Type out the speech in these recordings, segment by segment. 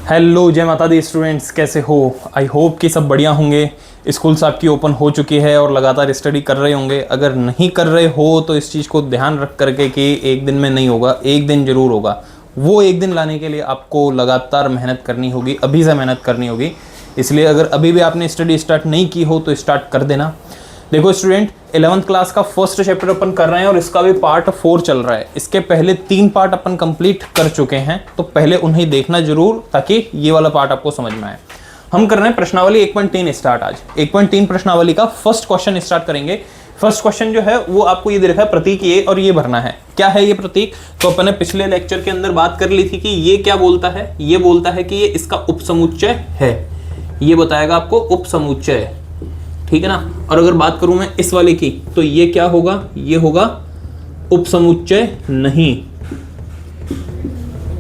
Hello, जय माता the students, कैसे हो? आई होप कि सब बढ़िया होंगे। स्कूल्स आपकी ओपन हो चुकी है और लगातार स्टडी कर रहे होंगे। अगर नहीं कर रहे हो तो इस चीज़ को ध्यान रख करके कि एक दिन में नहीं होगा, एक दिन ज़रूर होगा। वो एक दिन लाने के लिए आपको लगातार मेहनत करनी होगी, अभी से मेहनत करनी होगी। इसलिए अगर अभी भी आपने स्टडी स्टार्ट नहीं की हो तो स्टार्ट कर देना। देखो स्टूडेंट, 11th क्लास का फर्स्ट चैप्टर अपन कर रहे हैं और इसका भी पार्ट 4 चल रहा है। इसके पहले 3 पार्ट अपन कंप्लीट कर चुके हैं, तो पहले उन्हें देखना जरूर ताकि ये वाला पार्ट आपको समझ में आए। हम कर रहे हैं प्रश्नावली 1.3 स्टार्ट। आज 1.3 प्रश्नावली का फर्स्ट क्वेश्चन स्टार्ट करेंगे। फर्स्ट क्वेश्चन जो है वो आपको ये दे रखा है प्रतीक ये, और ये भरना है। क्या है ये प्रतीक? तो अपन ने पिछले लेक्चर के अंदर बात कर ली थी कि ये क्या बोलता है। ये बोलता है कि ये इसका उपसमुच्चय है। ये बताएगा आपको उपसमुच्चय, ठीक है ना। और अगर बात करूं मैं इस वाले की, तो ये क्या होगा? ये होगा उपसमुच्चय नहीं,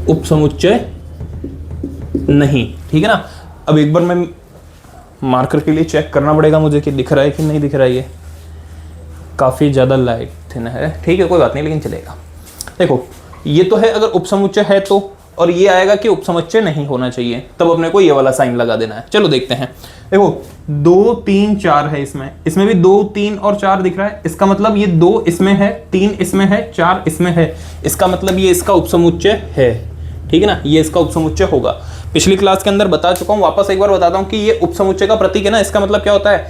उपसमुच्चय नहीं, ठीक है ना। अब एक बार मैं मार्कर के लिए चेक करना पड़ेगा मुझे कि दिख रहा है कि नहीं दिख रहा है। ये काफी ज्यादा लाइट थिन है, ठीक है, कोई बात नहीं, लेकिन चलेगा। देखो ये तो है अगर उपसमुच्चय है तो, और ये आएगा कि उपसमुच्चय नहीं होना चाहिए, तब अपने को ये वाला साइन लगा देना है। चलो देखते हैं। देखो 2 3 4 है इसमें भी 2 3 और 4 दिख रहा है। इसका मतलब ये 2 इसमें है, 3 इसमें है, 4 इसमें है। इसका मतलब ये इसका उपसमुच्चय है, ठीक है ना। ये इसका उपसमुच्चय होगा। पिछली क्लास के अंदर बता चुका हूं, वापस एक बार बताता हूं कि ये उपसमुच्चय का प्रतीक है ना। इसका मतलब क्या होता है?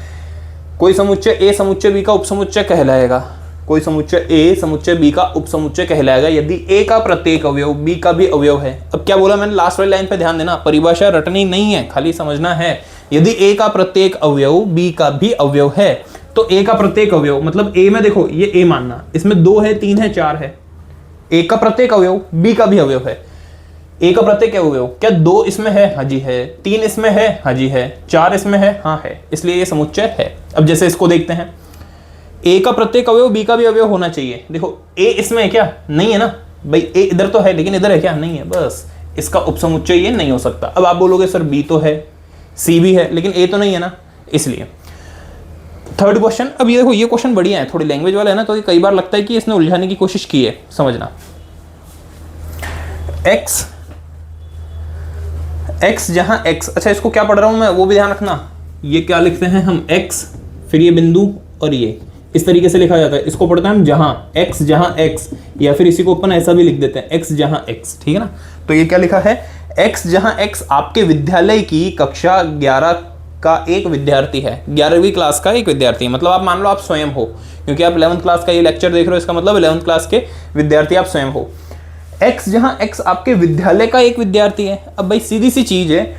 कोई समुच्चय ए समुच्चय बी का उपसमुच्चय कहलाएगा। कोई समुच्चय ए समुच्चय बी का उपसमुच्चय कहलाएगा यदि ए का प्रत्येक अवयव बी का भी अवयव है। अब क्या बोला मैंने? लास्ट वाली लाइन पे ध्यान देना, परिभाषा रटनी नहीं है, खाली समझना है। यदि ए का प्रत्येक अवयव बी का भी अवयव है, तो ए का प्रत्येक अवयव मतलब ए में देखो, ये ए मानना, इसमें 2 है 3 है 4 है। ए का प्रत्येक अवयव बी का भी अवयव है। ए का प्रत्येक अवयव क्या 2 इसमें है? हाँ जी है। 3 इसमें है? हाँ जी है। 4 इसमें है? हाँ है। इसलिए ये समुच्चय है। अब जैसे इसको देखते हैं, ए का प्रत्येक अवयव बी का भी अवयव होना चाहिए। देखो ए इसमें है क्या? नहीं है ना भाई। ए इधर तो है लेकिन इधर है क्या? नहीं है। बस इसका उपसमुच्चय ये नहीं हो सकता। अब आप बोलोगे सर बी तो है, सी भी है, लेकिन ए तो नहीं है ना, इसलिए। Third question. अब ये देखो, ये क्वेश्चन बढ़िया है, थोड़ी लैंग्वेज वाला है ना, तो कई बार लगता है कि इसने उलझाने की कोशिश की है। समझना, एक्स एक्स जहां एक्स, अच्छा इसको क्या पढ़ रहा हूं मैं वो भी ध्यान रखना। ये क्या लिखते हैं हम? एक्स, फिर ये बिंदु और ये इस तरीके से लिखा जाता है। इसको पढ़ते हैं हम जहां एक्स, या फिर इसी को अपन ऐसा भी लिख देते हैं एक्स जहां एक्स, ठीक है ना। तो ये क्या लिखा है? एक्स जहां एक्स आपके विद्यालय की कक्षा 11 का एक विद्यार्थी है। 11वीं क्लास का एक विद्यार्थी है, मतलब आप मान लो आप स्वयं हो, क्योंकि आप 11th क्लास का ये लेक्चर देख रहे हो, इसका मतलब 11th क्लास के विद्यार्थी आप स्वयं हो। एक्स जहां एक्स आपके विद्यालय का एक विद्यार्थी है। अब भाई सीधी सी चीज है,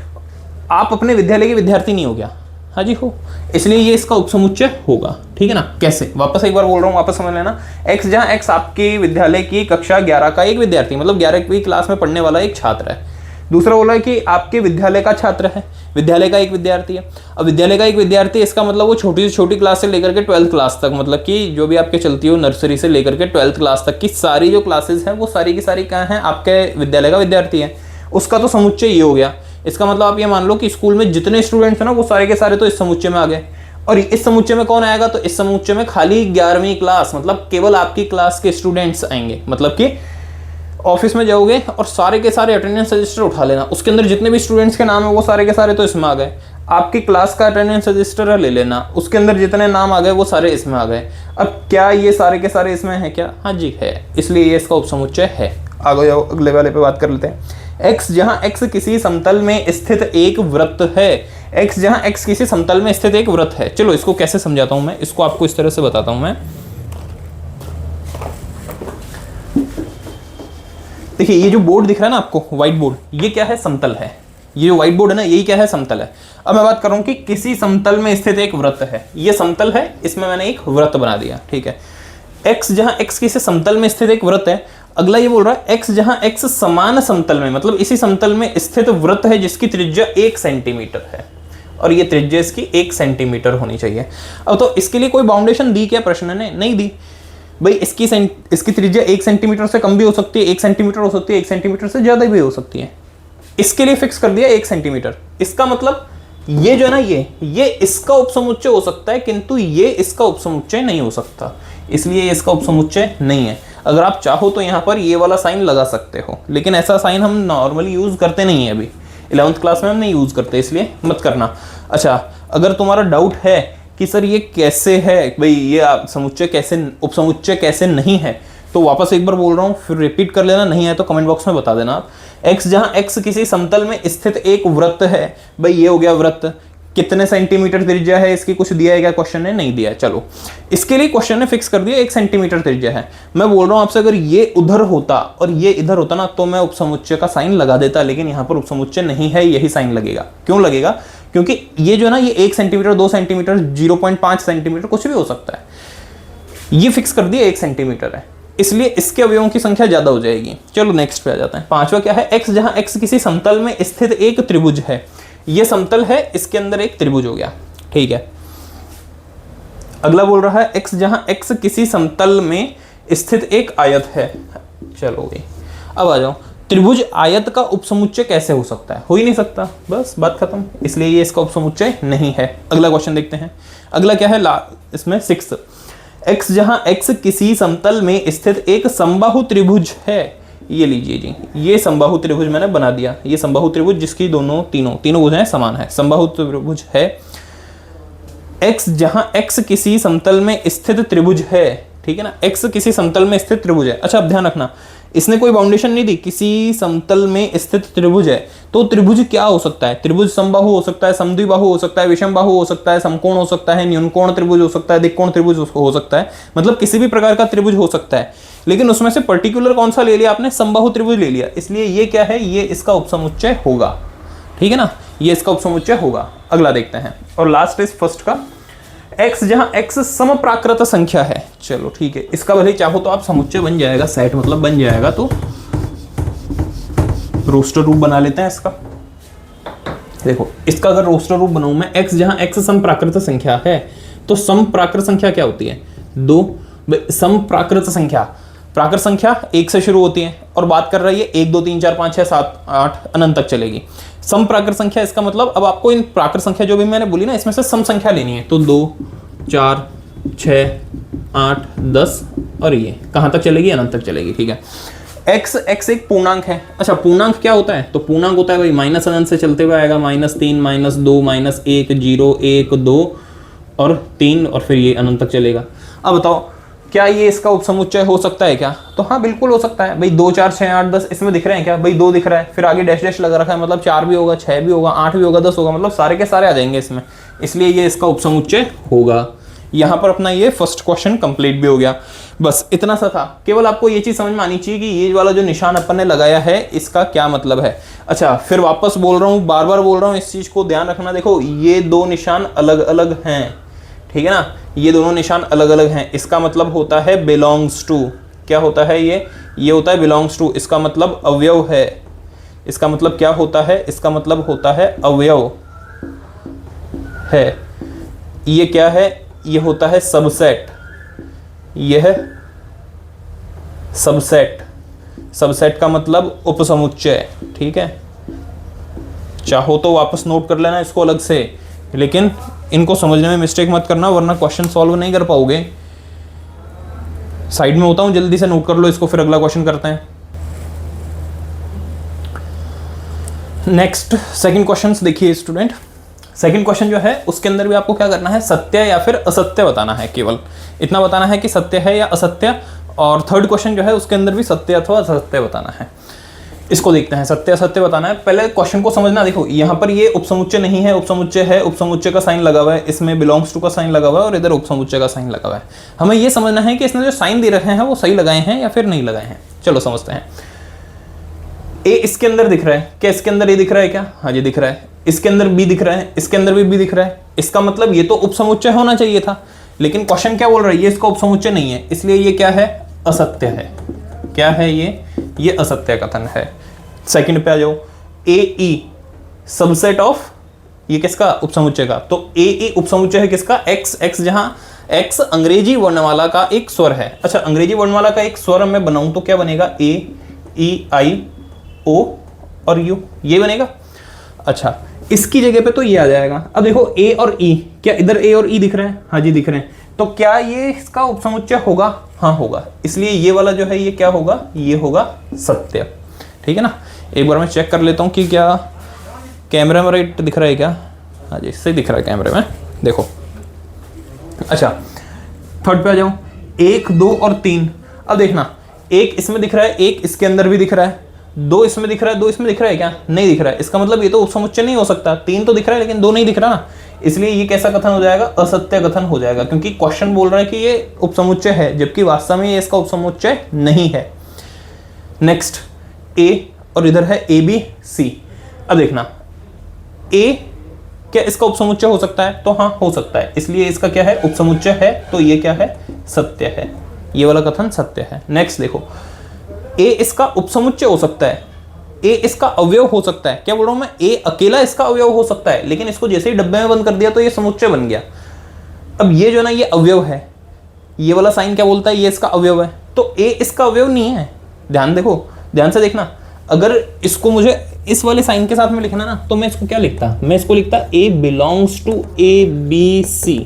आप अपने विद्यालय के विद्यार्थी नहीं हो गया? हाँ जी हो। इसलिए ये इसका उपसमुच्चय होगा, ठीक है ना। कैसे? वापस एक बार बोल रहा हूँ, वापस समझ लेना। एक्स जहां एक्स आपके विद्यालय की कक्षा 11 का एक विद्यार्थी, मतलब 11वीं क्लास में पढ़ने वाला एक छात्र है। दूसरा बोला है कि आपके विद्यालय का छात्र है, विद्यालय का एक विद्यार्थी है। अब विद्यालय का एक विद्यार्थी, इसका मतलब वो छोटी से छोटी क्लास से लेकर के 12th क्लास तक, मतलब कि जो भी आपके चलती हो नर्सरी से लेकर के 12th क्लास तक की सारी जो क्लासेस हैं वो सारी की सारी क्या हैं? आपके विद्यालय का विद्यार्थी है। उसका तो समुच्चय ये हो गया। इसका मतलब आप ये मान लो कि स्कूल में जितने स्टूडेंट्स हैं ना वो सारे के सारे तो इस समुच्चय में आ गए। और इस समुच्चय में कौन आएगा? तो इस समुच्चय में खाली 11वीं क्लास, मतलब केवल आपकी क्लास के स्टूडेंट्स आएंगे। मतलब कि ऑफिस में जाओगे और सारे के सारे अटेंडेंस रजिस्टर उठा लेना, उसके अंदर जितने भी स्टूडेंट्स के नाम है वो सारे के सारे तो इसमें आ गए। आपकी क्लास का अटेंडेंस रजिस्टर ले लेना, उसके अंदर जितने नाम आ गए वो सारे इसमें आ गए। अब क्या ये सारे के सारे इसमें है क्या? हाँ जी है, इसलिए ये इसका उपसमुच्चय है। आगे जाओ, अगले वाले पे बात कर लेते हैं। एक्स जहां एक्स किसी समतल में स्थित एक वृत्त है। एक्स जहां एक्स किसी समतल में स्थित एक वृत्त है। चलो इसको कैसे समझाता हूं मैं, इसको आपको इस तरह से बताता हूं मैं। देखिए ये जो बोर्ड दिख रहा है ना आपको, व्हाइट बोर्ड, ये क्या है? समतल है। ये जो व्हाइट बोर्ड है ना, यही क्या है? समतल है। अब मैं बात कर रहा हूं कि किसी समतल में स्थित एक वृत्त है। ये समतल है, इसमें मैंने एक वृत्त बना दिया, ठीक है। एक्स जहां एक्स किसी समतल में स्थित एक वृत्त है। अगला ये बोल रहा है एक्स जहां एक्स समान समतल में, मतलब इसी समतल में स्थित वृत्त है जिसकी त्रिज्या 1 सेंटीमीटर है, और ये त्रिज्या इसकी 1 सेंटीमीटर होनी चाहिए। अब तो इसके लिए कोई बाउंडेशन दी क्या प्रश्न ने? नहीं दी भाई। इसकी त्रिज्या 1 सेंटीमीटर से कम भी हो सकती है, 1 सेंटीमीटर हो सकती है, 1 सेंटीमीटर से ज्यादा भी हो सकती है। इसके लिए फिक्स कर दिया 1 सेंटीमीटर। इसका मतलब ये जो है ना, ये इसका उपसमुच्चय हो सकता है, किंतु ये इसका उपसमुच्चय नहीं हो सकता, इसलिए ये इसका उपसमुच्चय नहीं है। अगर आप चाहो तो यहाँ पर ये वाला साइन लगा सकते हो, लेकिन ऐसा साइन हम नॉर्मली यूज करते नहीं है अभी, 11th क्लास में हम नहीं यूज करते, इसलिए मत करना। अच्छा, अगर तुम्हारा डाउट है कि सर ये कैसे है भाई, ये समुच्चय कैसे, उपसमुच्चय कैसे नहीं है, तो वापस एक बार बोल रहा हूँ, फिर रिपीट कर लेना, नहीं है तो कमेंट बॉक्स में बता देना आप। x जहां x किसी समतल में स्थित एक वृत्त है, भाई ये हो गया वृत्त, कितने सेंटीमीटर त्रिज्या है इसकी, कुछ दिया है क्या क्वेश्चन ने, नहीं दिया है। चलो इसके लिए क्वेश्चन ने फिक्स कर दिया 1 सेंटीमीटर त्रिज्या है। मैं बोल रहा हूं आपसे, अगर ये उधर होता और ये इधर होता ना, तो मैं उपसमुच्चय का साइन लगा देता, लेकिन यहां पर उपसमुच्चय नहीं है, यही साइन लगेगा। क्यों लगेगा? क्योंकि ये जो ना, ये 1 सेंटीमीटर, 2 सेंटीमीटर, 0.5 सेंटीमीटर कुछ भी हो सकता है, ये फिक्स कर दिया 1 सेंटीमीटर है, इसलिए इसके अवयवों की संख्या ज्यादा हो जाएगी। चलो नेक्स्ट पे आ जाते हैं। पांचवा क्या है, x जहां x किसी समतल में स्थित एक त्रिभुज है, ये समतल है, इसके अंदर एक त्रिभुज हो गया, ठीक है। अगला बोल रहा है x जहां x किसी समतल में स्थित एक आयत है। चलो भाई अब आ जाओ, त्रिभुज आयत का उपसमुच्चय कैसे हो सकता है? हो ही नहीं सकता, बस बात खत्म, इसलिए ये इसका उपसमुच्चय नहीं है। अगला क्वेश्चन देखते हैं। अगला क्या है इसमें 6, x जहां x किसी समतल में स्थित एक समबाहु त्रिभुज है, ये लीजिए जी, ये समबाहु त्रिभुज मैंने बना दिया, ये समबाहु त्रिभुज जिसकी तीनों भुजाएं समान है, समबाहु त्रिभुज है। x जहां x किसी समतल में स्थित त्रिभुज है, ठीक है ना, x किसी समतल में स्थित त्रिभुज है। अच्छा अब ध्यान रखना, इसने कोई बाउंडेशन नहीं दी, किसी समतल में स्थित त्रिभुज है, तो त्रिभुज क्या हो सकता है? त्रिभुज समबाहु हो सकता है, समद्विबाहु हो सकता है, विषमबाहु हो सकता है, समकोण हो सकता है, न्यूनकोण त्रिभुज हो सकता है, दिक्कोण त्रिभुज हो सकता है, मतलब किसी भी प्रकार का त्रिभुज हो सकता है। लेकिन उसमें से पर्टिकुलर कौन सा ले लिया आपने? समबाहु त्रिभुज ले लिया, इसलिए ये क्या है, ये इसका उपसमुच्चय होगा, ठीक है ना, ये इसका उपसमुच्चय होगा। अगला देखते हैं, और लास्ट इज फर्स्ट का, x जहां x समप्राकृत संख्या है। चलो ठीक है, इसका भले चाहो तो आप समुच्चय बन जाएगा, सेट मतलब बन जाएगा, तो रोस्टर रूप बना लेते हैं इसका। देखो इसका अगर रोस्टर रूप बनाऊं मैं, x जहां x समप्राकृत संख्या है, तो समप्राकृत संख्या क्या होती है? 2। समप्राकृत संख्या, प्राकृत संख्या 1 से शुरू होती है और बात कर रही है 1 2 3 4 5 6 7 8 अनंत तक चलेगी। समप्राकृत संख्या, इसका मतलब अब आपको इन प्राकृत संख्या जो भी मैंने बोली ना, इसमें से सम संख्या लेनी है, तो 2 4 6 8 10 और ये कहां तक चलेगी? अनंत तक चलेगी, ठीक है। x एक पूर्णांक है। अच्छा पूर्णांक क्या होता है? तो पूर्णांक होता है भाई माइनस अनंत से चलते हुए आएगा, -3 -2 -1 0 1 2 और 3 और फिर ये अनंत तक चलेगा। अब बताओ क्या ये इसका उपसमुच्चय हो सकता है क्या? तो हाँ बिल्कुल हो सकता है भाई। 2 4 6 8 10 इसमें दिख रहे हैं क्या भाई? 2 दिख रहा है, फिर आगे डैश डैश लगा रखा है, मतलब 4 भी होगा, 6 भी होगा, 8 भी होगा, 10 होगा, मतलब सारे के सारे आ जाएंगे इसमें, इसलिए ये इसका उपसमुच्चय होगा। यहाँ पर अपना ये फर्स्ट क्वेश्चन कंप्लीट भी हो गया। बस इतना सा था, केवल आपको ये चीज समझ में आनी चाहिए कि ये वाला जो निशान अपन ने लगाया है इसका क्या मतलब है। अच्छा फिर वापस बोल रहा हूँ, बार बार बोल रहा हूँ, इस चीज को ध्यान रखना। देखो ये 2 निशान अलग अलग हैं, ठीक है ना, ये दोनों निशान अलग अलग हैं, इसका मतलब होता है बिलोंग्स टू। क्या होता है ये होता है बिलोंग्स टू, इसका मतलब अवयव है। इसका मतलब क्या होता है? इसका मतलब होता है अवयव है। ये क्या है? ये होता है सबसेट। यह सबसेट, सबसेट का मतलब उपसमुच्चय, ठीक है। चाहो तो वापस नोट कर लेना इसको अलग से, लेकिन इनको समझने में मिस्टेक मत करना, वरना क्वेश्चन सॉल्व नहीं कर पाओगे। साइड में होता हूं, जल्दी से नोट कर लो इसको, फिर अगला क्वेश्चन करते हैं। नेक्स्ट सेकंड क्वेश्चन देखिए स्टूडेंट। सेकंड क्वेश्चन जो है उसके अंदर भी आपको क्या करना है? सत्य या फिर असत्य बताना है। केवल इतना बताना है कि सत्य है या असत्य। और थर्ड क्वेश्चन जो है उसके अंदर भी सत्य अथवा असत्य बताना है। इसको देखते हैं, सत्य असत्य बताना है। पहले क्वेश्चन को समझना। देखो यहाँ पर ये उपसमुच्चय नहीं है, उपसमुच्चय है, उपसमुच्चय का साइन लगा हुआ है, इसमें बिलोंग्स टू का साइन लगा हुआ है और इधर उपसमुच्चय का साइन लगा हुआ है। हमें ये समझना है कि इसने जो साइन दे रखे हैं वो सही लगाए हैं या फिर नहीं लगाए हैं। चलो समझते हैं। ए इसके अंदर दिख रहा है क्या? इसके अंदर ए दिख रहा है क्या? हाँ जी दिख रहा है। इसके अंदर बी दिख रहा है, इसके अंदर भी बी दिख रहा है। इसका मतलब ये तो उपसमुच्चय होना चाहिए था, लेकिन क्वेश्चन क्या बोल रहा है? ये इसका उपसमुच्चय नहीं है, इसलिए ये क्या है? असत्य है। क्या है ये असत्य कथन है। सेकंड पे आ जाओ। ए ई सबसेट ऑफ, ये किसका? उपसमुच्चय का। तो ए ई उपसमुच्चय है किसका? एक्स। एक्स जहां एक्स अंग्रेजी वर्णमाला का एक स्वर है। अच्छा अंग्रेजी वर्णमाला का एक स्वर मैं बनाऊं तो क्या बनेगा? ए ई आई ओ और यू, ये बनेगा। अच्छा इसकी जगह पे तो ये आ जाएगा। अब देखो ए और ई, क्या इधर ए और ई दिख रहे हैं? हाँ जी दिख रहे हैं। तो क्या ये इसका उपसमुच्चय होगा? हाँ होगा। इसलिए ये वाला जो है ये क्या होगा? ये होगा सत्य, ठीक है ना। एक बार मैं चेक कर लेता हूं कि क्या कैमरे में राइट दिख रहा है क्या? हाँ जी, सही दिख रहा है कैमरे में, देखो। अच्छा, थर्ड पे आ जाओ, 1 2 और 3। अब देखना, 1 इसमें दिख रहा है, 1 इसके अंदर भी दिख रहा है, 2 इसमें दिख रहा है, 2 इसमें दिख रहा है क्या? नहीं दिख रहा है। इसका मतलब ये तो उपसमुच्चय नहीं हो सकता। 3 तो दिख रहा है लेकिन 2 नहीं दिख रहा ना, इसलिए ये कैसा कथन हो जाएगा? असत्य कथन हो जाएगा, क्योंकि क्वेश्चन बोल रहा है कि ये उपसमुच्चय है, जबकि वास्तव में ये इसका उपसमुच्चय नहीं है। नेक्स्ट, A और इधर है ABC। अब देखना, A क्या इसका उपसमुच्चय हो सकता है? तो हाँ, हो सकता है, इसलिए इसका क्या है? उपसमुच्चय है, तो ये क्या है? सत्य है। ये वाला कथन सत्य है। नेक्स्ट देखो, A इसका उपसमुच्चय हो सकता है, A इसका अवयव हो सकता है। क्या बोल रहा हूं मैं? A अकेला इसका अवयव हो सकता है, लेकिन इसको जैसे ही डब्बे में बंद कर दिया तो ये समुच्चय बन गया। अब ये जो ना, ये अवयव है, ये वाला साइन क्या बोलता है? ये इसका अवयव है, तो A इसका अवयव नहीं है। ध्यान देखो, ध्यान से देखना, अगर इसको मुझे इस वाले साइन के साथ में लिखना ना, तो मैं इसको क्या लिखता? मैं इसको लिखता A बिलोंग्स टू ABC,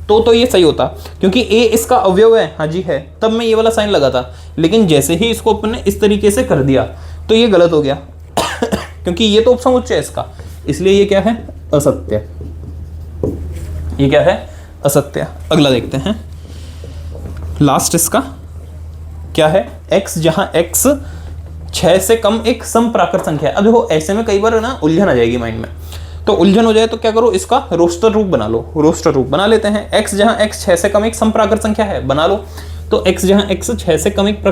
तो ये सही होता, क्योंकि A इसका अवयव है। हाँ जी है, तब मैं ये वाला साइन लगा था, लेकिन जैसे ही इसको अपन ने इस तरीके से कर दिया तो ये गलत हो गया क्योंकि ये तो उपसमुच्चय है इसका, इसलिए ये क्या है? असत्य। ये क्या है? असत्य। अगला देखते हैं, लास्ट इसका क्या है? x, जहां x 6 से कम एक समप्राकृत संख्या है। अब देखो, ऐसे में कई बार ना उलझन आ जाएगी माइंड में, तो उलझन हो जाए तो क्या करो? इसका रोस्टर रूप बना लो। रोस्टर रूप बना लेते हैं। x जहां x 6 से कम एक समप्राकृत संख्या है, बना लो। तो x जहां x 6 से कम एक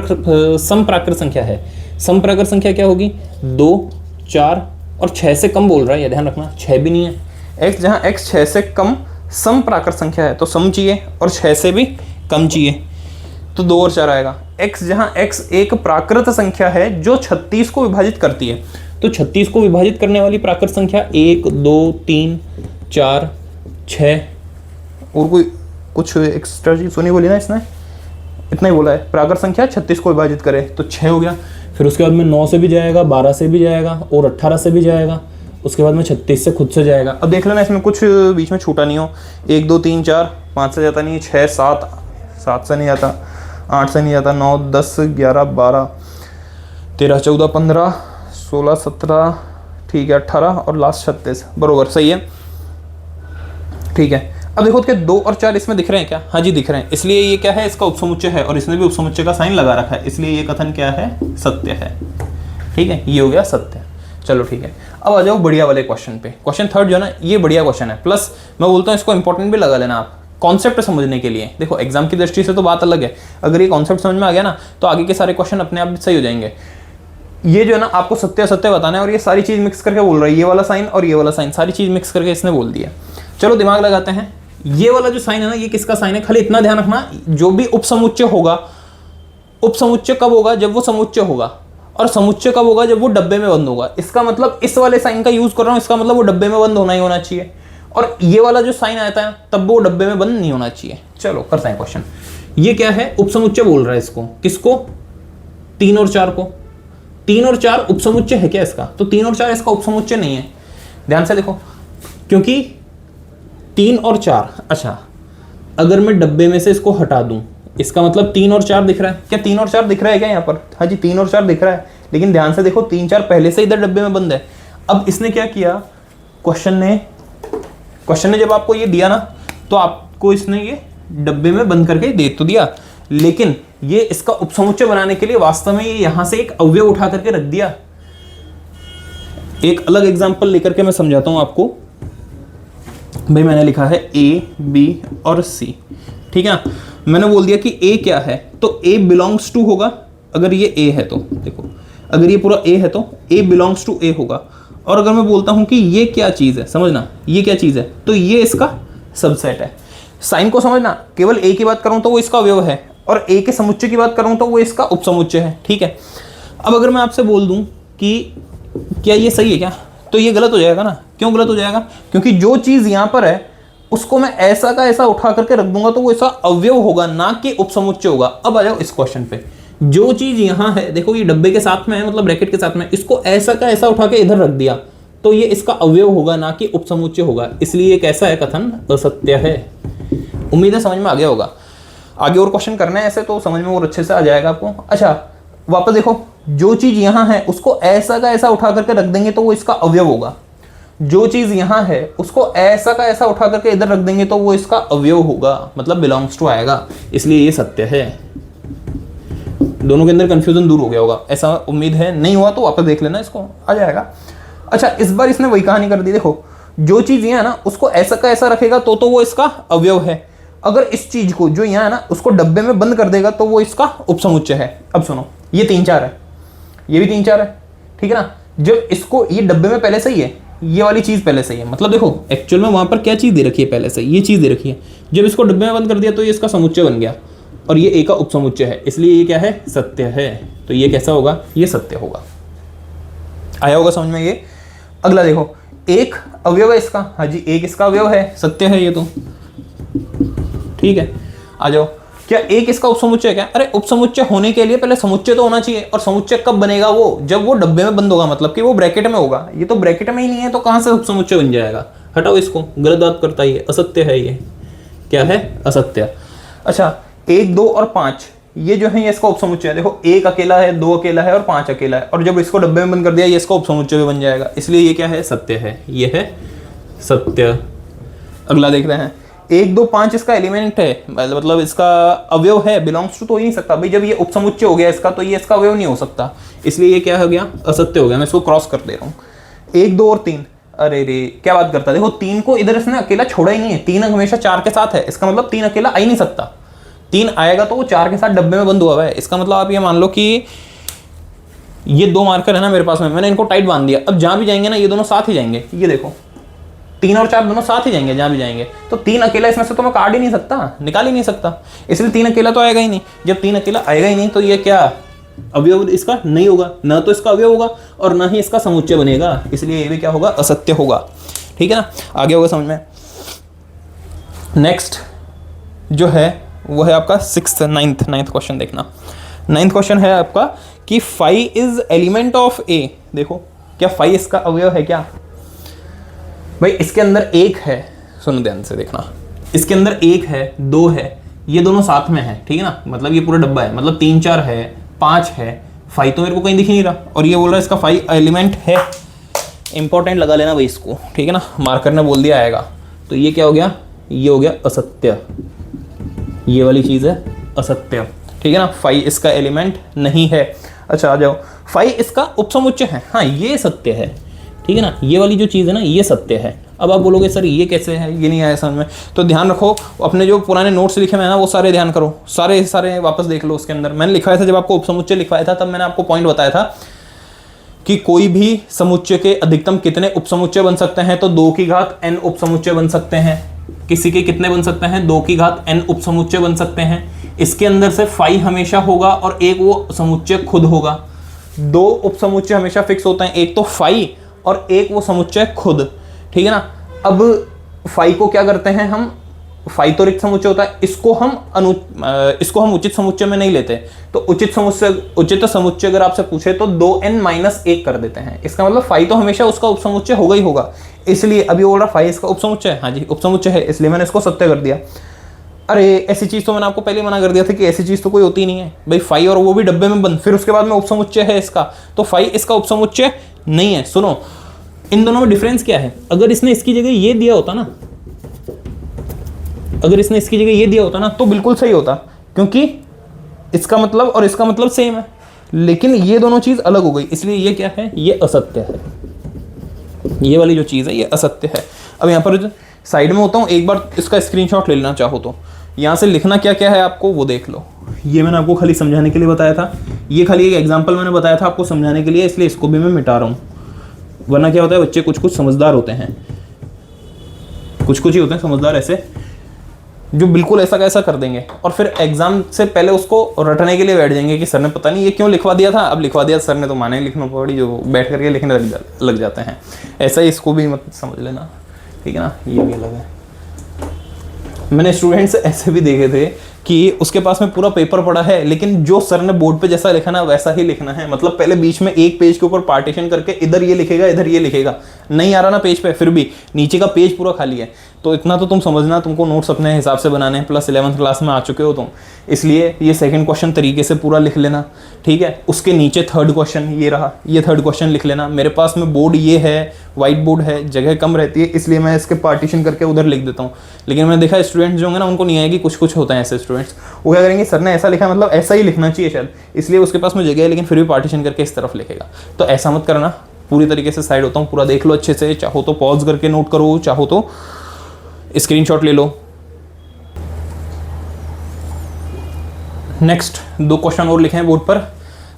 समप्राकृत संख्या है, समप्राकृत संख्या क्या होगी? 2 4 और 6 से कम बोल रहा है, ये ध्यान रखना, 6 भी नहीं है। x जहां x 6 से कम समप्राकृत संख्या है, तो सम चाहिए और 6 से भी कम चाहिए, तो 2 और 4 आएगा। x जहां x एक प्राकृत संख्या है जो 36 को विभाजित करती है, तो 36 को विभाजित करने वाली प्राकृत संख्या 1 2 3 4 6, और कोई कुछ एक्स्ट्रा चीज सुनी बोली ना इसने? इतना ही बोला है, प्राकृत संख्या 36 को विभाजित करे, तो 6 हो गया। फिर उसके बाद में 9 से भी जाएगा, 12 से भी जाएगा और 18 से भी जाएगा, उसके बाद में 36 से खुद से जाएगा। अब देख लेना इसमें कुछ बीच में छूटा नहीं हो। 1 2 3 4 5 से जाता नहीं, 6 7 7 से नहीं जाता, 8 से नहीं जाता, 9 10 11 12 13 14 15 16 17, ठीक है, 18 और लास्ट 36, बरोबर सही है। ठीक है, अब देखो कि 2 और 4 इसमें दिख रहे हैं क्या? हाँ जी दिख रहे हैं, इसलिए ये क्या है? इसका उपसमुच्चय है, और इसने भी उपसमुच्चय का साइन लगा रखा है, इसलिए ये कथन क्या है? सत्य है। ठीक है, ये हो गया सत्य। चलो ठीक है, अब आ जाओ बढ़िया वाले क्वेश्चन पे। क्वेश्चन थर्ड जो है ना, ये बढ़िया क्वेश्चन है, प्लस मैं बोलता हूँ इसको इंपॉर्टेंट भी लगा लेना आप, कॉन्सेप्ट समझने के लिए। देखो एग्जाम की दृष्टि से तो बात अलग है, अगर ये कॉन्सेप्ट समझ में आ गया ना, तो आगे के सारे क्वेश्चन अपने आप सही हो जाएंगे। ये जो है ना, आपको सत्य असत्य बताना है, और ये सारी चीज मिक्स करके बोल रहा है, ये वाला साइन और ये वाला साइन, सारी चीज मिक्स करके इसने बोल दिया। चलो दिमाग लगाते हैं, ये वाला जो साइन है ना, ये किसका साइन है? खाली इतना ध्यान रखना, जो भी उपसमुच्चय होगा, उपसमुच्चय कब होगा? जब वो समुच्चय होगा, और समुच्चय कब होगा? जब वो डब्बे में बंद होगा। इसका मतलब इस वाले साइन का यूज कर रहा हूं, इसका मतलब वो डब्बे में बंद होना ही होना चाहिए, और ये वाला जो साइन आता है तब वो डब्बे में बंद नहीं होना चाहिए। चलो करते हैं क्वेश्चन। ये क्या है? उपसमुच्चय बोल रहा है इसको, किसको? 3 और 4 को। 3 और 4 उपसमुच्चय है क्या इसका? तो 3 और 4 इसका उपसमुच्चय नहीं है। ध्यान से देखो, क्योंकि 3 और 4, अच्छा अगर मैं डब्बे में से इसको हटा दूं, इसका मतलब 3 और 4 दिख रहा है क्या? 3 और 4 दिख रहा है क्या यहाँ पर? हाँ जी 3 और 4 दिख रहा है, लेकिन ध्यान से देखो 3 4 पहले से इधर डब्बे में बंद है। अब इसने क्या किया? क्वेश्चन ने जब आपको ये दिया ना, तो आपको इसने ये डब्बे में बंद करके दे तो दिया, लेकिन ये इसका उपसमुच्चय बनाने के लिए वास्तव में ये यहां से एक अवयव उठा करके रख दिया। एक अलग एग्जांपल लेकर के मैं समझाता हूं आपको। भाई मैंने लिखा है A, B और C, ठीक है। मैंने बोल दिया कि A क्या है, तो A बिलोंग्स टू होगा। अगर ये A है तो देखो, अगर ये पूरा A है तो A बिलोंग्स टू A होगा। और अगर मैं बोलता हूं कि ये क्या चीज है, समझना ये क्या चीज है, तो ये इसका सबसेट है। साइन को समझना, केवल A की बात करूं तो वो इसका अवयव है, और A के समुच्चय की बात करूं तो वो इसका उपसमुच्चय है, ठीक है। अब अगर मैं आपसे बोल दूं कि क्या ये सही है क्या, तो ये गलत हो जाएगा ना। क्यों गलत हो जाएगा? क्योंकि जो चीज यहां पर है उसको मैं ऐसा का ऐसा उठा करके रख दूंगा तो वो ऐसा अवयव होगा, ना कि उपसमुच्चय होगा। अब आ जाओ इस क्वेश्चन पे, जो चीज यहां है, देखो ये डब्बे के साथ में है, मतलब ब्रैकेट के साथ में, इसको ऐसा का ऐसा उठा के इधर रख दिया तो ये इसका अवयव होगा, ना कि उपसमुच्चय होगा। इसलिए ये कैसा है? कथन असत्य है। उम्मीद है समझ में आ गया होगा। आगे और क्वेश्चन करना है ऐसे तो समझ में और अच्छे से आ जाएगा आपको। अच्छा वापस देखो, जो चीज यहां है उसको ऐसा का ऐसा उठा करके रख देंगे तो वो इसका अवयव होगा। जो चीज यहाँ है उसको ऐसा का ऐसा उठा करके इधर रख देंगे तो वो इसका अवयव होगा, मतलब बिलोंग्स टू आएगा, इसलिए ये सत्य है। दोनों के अंदर कंफ्यूजन दूर हो गया होगा, ऐसा उम्मीद है। नहीं हुआ तो वापस देख लेना, इसको आ जाएगा। अच्छा, इस बार इसने वही कहानी कर दी। देखो, जो चीज यहाँ है ना उसको ऐसा का ऐसा रखेगा तो वो इसका अवयव है। अगर इस चीज को जो यहाँ है ना उसको डब्बे में बंद कर देगा तो वो इसका उपसमुच्चय है। अब सुनो, ये 3 4 है, ये भी 3 4 है, ठीक है ना। जब इसको ये डब्बे में पहले से ही है, ये वाली चीज पहले से ही है, मतलब देखो एक्चुअल में वहां पर क्या चीज दे रखी है पहले से, ये चीज दे रखी है। जब इसको डब्बे में बंद कर दिया तो ये इसका समुच्चय बन गया और ये ए का उपसमुच्चय है, इसलिए ये क्या है, सत्य है। तो ये कैसा होगा, ये सत्य होगा। आया होगा समझ में ये। अगला देखो, एक अवयव है इसका, हाँ जी एक इसका अवयव है, सत्य है ये तो, ठीक है। आ जाओ, क्या एक इसका उपसमुच्चय क्या? अरे उपसमुच्चय होने के लिए पहले समुच्चय तो होना चाहिए, और समुच्चय कब बनेगा, वो जब वो डब्बे में बंद होगा, मतलब कि वो ब्रैकेट में होगा। ये तो ब्रैकेट में ही नहीं है तो कहां से उपसमुच्चय बन जाएगा। हटाओ इसको, गलत बात करता है ये, असत्य है ये। क्या है, असत्य। अच्छा, 1 2 और 5 ये जो है ये इसका उपसमुच्चय है। देखो 1 अकेला है, 2 अकेला है और 5 अकेला है, और जब इसको डब्बे में बंद कर दिया ये इसका उपसमुच्चय भी बन जाएगा, इसलिए ये क्या है, सत्य है। ये है सत्य। अगला देख रहे हैं, 1 2 5 इसका एलिमेंट है, मतलब इसका अवयव है, बिलोंग्स टू तो हो ही नहीं सकता भाई। जब ये उपसमुच्चय हो गया इसका तो ये इसका अवयव नहीं हो सकता, इसलिए ये क्या हो गया, असत्य हो गया। मैं इसको क्रॉस कर दे रहा हूँ। 1 2 और 3, अरे रे क्या बात करता है। देखो 3 को इधर इसने अकेला छोड़ा ही नहीं है, 3 हमेशा 4 के साथ है, इसका मतलब 3 अकेला आ ही नहीं सकता। 3 आएगा तो वो 4 के साथ डब्बे में बंद हुआ है। इसका मतलब आप ये मान लो कि ये 2 मार्कर है ना मेरे पास में, मैंने इनको टाइट बांध दिया। अब जहां भी जाएंगे ना ये दोनों साथ ही जाएंगे। ये देखो 3 और 4 दोनों साथ ही जाएंगे जहां भी जाएंगे, तो 3 अकेला इसमें से तो मैं काट ही नहीं सकता, निकाल ही नहीं सकता, इसलिए 3 अकेला तो आएगा ही नहीं। जब 3 अकेला आएगा ही नहीं तो ये क्या, अवयव इसका नहीं होगा, ना तो इसका अवयव होगा और ना ही इसका समुच्चय बनेगा, इसलिए ये भी क्या होगा, असत्य होगा। ठीक है ना, आगे होगा समझ में। नेक्स्ट जो है वो है आपका 9th क्वेश्चन। देखना 9th क्वेश्चन है आपका कि 5 इज एलिमेंट ऑफ ए। देखो क्या 5 इसका अवयव है क्या भाई? इसके अंदर 1 है, सुनो ध्यान से देखना, इसके अंदर 1 है 2 है, ये दोनों साथ में है, ठीक है ना, मतलब ये पूरा डब्बा है, मतलब 3 4 है 5 है, 5 तो मेरे को कहीं दिख ही नहीं रहा, और ये बोल रहा है इसका 5 एलिमेंट है। इंपॉर्टेंट लगा लेना भाई इसको, ठीक है ना, मार्कर ने बोल दिया आएगा। तो ये क्या हो गया, ये हो गया असत्य, ये वाली चीज है असत्य, ठीक है ना। 5 इसका एलिमेंट नहीं है। अच्छा आ जाओ, 5 इसका उपसमुच्चय है, हाँ ये सत्य है, ठीक है ना, ये वाली जो चीज़ है ना ये सत्य है। अब आप बोलोगे सर ये कैसे है, ये नहीं आया समझ में, तो ध्यान रखो अपने जो पुराने नोट्स लिखे हैं ना वो सारे ध्यान करो, सारे वापस देख लो। उसके अंदर मैंने लिखवाया था, जब आपको उपसमुच्चय लिखवाया था तब मैंने आपको पॉइंट बताया था कि कोई भी समुच्चय के अधिकतम कितने उपसमुच्चय बन सकते हैं, तो 2 की घात n उपसमुच्चय बन सकते हैं। किसी के कितने बन सकते हैं, 2 की घात n उपसमुच्चय बन सकते हैं। इसके अंदर से 5 हमेशा होगा और एक वो समुच्चय खुद होगा। 2 उपसमुच्चय हमेशा फिक्स होते हैं, एक तो 5 और एक वो समुच्चय खुद, ठीक है ना। अब 5 को क्या करते हैं हम, 5 तो रिक्त समुच्चय होता है, इसको हम उचित समुच्चय में नहीं लेते, तो उचित समुच्चय अगर आपसे पूछे तो 2n-1 कर देते हैं। इसका मतलब 5 तो हमेशा उसका उपसमुच्चय होगा ही होगा, इसलिए अभी बोल रहा 5 इसका उपसमुच्चय है, हाँ जी उपसमुच्चय है, इसलिए मैंने इसको सत्य कर दिया। अरे ऐसी चीज तो मैंने आपको पहले मना कर दिया था कि ऐसी चीज तो कोई होती नहीं है भाई, 5 और वो भी डब्बे में बंद, फिर उसके बाद में उपसमुच्चय है इसका, तो 5 इसका उपसमुच्चय नहीं है। सुनो इन दोनों में डिफरेंस क्या है, अगर इसने इसकी जगह ये दिया होता ना, अगर इसने इसकी जगह ये दिया होता ना तो बिल्कुल सही होता, क्योंकि इसका मतलब और इसका मतलब सेम है, लेकिन ये दोनों चीज अलग हो गई, इसलिए ये क्या है, ये असत्य है। ये वाली जो चीज है ये असत्य है। अब यहाँ पर साइड में होता हूँ, एक बार इसका स्क्रीनशॉट ले लेना चाहो तो, यहाँ से लिखना क्या क्या है आपको वो देख लो। ये मैंने आपको खाली समझाने के लिए बताया था, ये खाली एक एग्जाम्पल मैंने बताया था आपको समझाने के लिए, इसलिए इसको भी मैं मिटा रहा हूँ। वरना क्या होता है, बच्चे कुछ समझदार होते हैं, कुछ ही होते हैं समझदार ऐसे, जो बिल्कुल ऐसा कैसा कर देंगे और फिर एग्जाम से पहले उसको रटने के लिए बैठ जाएंगे कि सर ने पता नहीं ये क्यों लिखवा दिया था, अब लिखवा दिया सर ने तो माने लिखना पड़ी, जो बैठ करके लिखने लग जाते हैं। ऐसा ही इसको भी मत समझ लेना, ठीक है ना, ये भी अलग है। मैंने स्टूडेंट्स ऐसे भी देखे थे कि उसके पास में पूरा पेपर पड़ा है, लेकिन जो सर ने बोर्ड पे जैसा लिखा ना वैसा ही लिखना है। मतलब पहले बीच में एक पेज के ऊपर पार्टीशन करके इधर ये लिखेगा, इधर ये लिखेगा, नहीं आ रहा ना पेज पे, फिर भी नीचे का पेज पूरा खाली है। तो इतना तो तुम समझना, तुमको नोट्स अपने हिसाब से बनाने हैं, प्लस 11th क्लास में आ चुके हो तुम, इसलिए ये सेकंड क्वेश्चन तरीके से पूरा लिख लेना, ठीक है। उसके नीचे थर्ड क्वेश्चन ये रहा, ये थर्ड क्वेश्चन लिख लेना। मेरे पास में बोर्ड ये है, वाइट बोर्ड है, जगह कम रहती है, इसलिए मैं इसके पार्टीशन करके उधर लिख देता हूँ। लेकिन मैंने देखा स्टूडेंट्स जो होंगे ना उनको नहीं आएगी, कुछ कुछ होते हैं ऐसे स्टूडेंट्स, वो क्या करेंगे, सर ने ऐसा लिखा मतलब ऐसा ही लिखना चाहिए शायद, इसलिए उसके पास में जगह है लेकिन फिर भी पार्टीशन करके इस तरफ लिखेगा। तो ऐसा मत करना, पूरी तरीके से साइड होता हूँ, पूरा देख लो अच्छे से, चाहो तो पॉज करके नोट करो, चाहो तो स्क्रीनशॉट ले लो। नेक्स्ट 2 क्वेश्चन और लिखे हैं बोर्ड पर।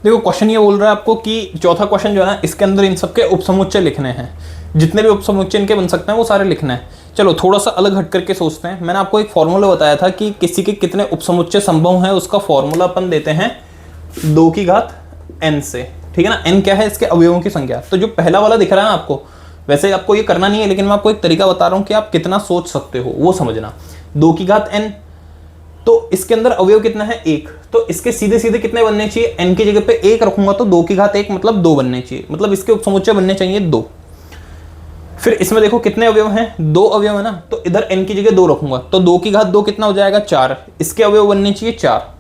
देखो क्वेश्चन ये बोल रहा है आपको कि चौथा क्वेश्चन जो है ना, इसके अंदर इन सबके उपसमुच्चय लिखने हैं, जितने भी उपसमुच्चय इनके बन सकते हैं वो सारे लिखने हैं। चलो थोड़ा सा अलग हट करके सोचते हैं। मैंने आपको एक फॉर्मूला बताया था कि किसी के कितने उपसमुच्चय संभव है, उसका फॉर्मूला अपन देते हैं 2 की घात n से, ठीक है ना। n क्या है, इसके अवयवों की संख्या। तो जो पहला वाला दिख रहा है ना आपको, वैसे आपको ये करना नहीं है, लेकिन मैं आपको एक तरीका बता रहा हूं कि आप कितना सोच सकते हो वो समझना। 2 की घात n, तो इसके अंदर अवयव कितना है, 1, तो इसके सीधे सीधे कितने बनने चाहिए, n की जगह पे 1 रखूंगा तो 2 की घात 1 मतलब 2 बनने चाहिए, मतलब इसके उपसमुच्चय बनने चाहिए 2। फिर इसमें देखो कितने अवयव हैं, 2 अवयव है ना, तो इधर n की जगह 2 रखूंगा तो 2 की घात 2 कितना हो जाएगा, 4, इसके अवयव बनने चाहिए 4।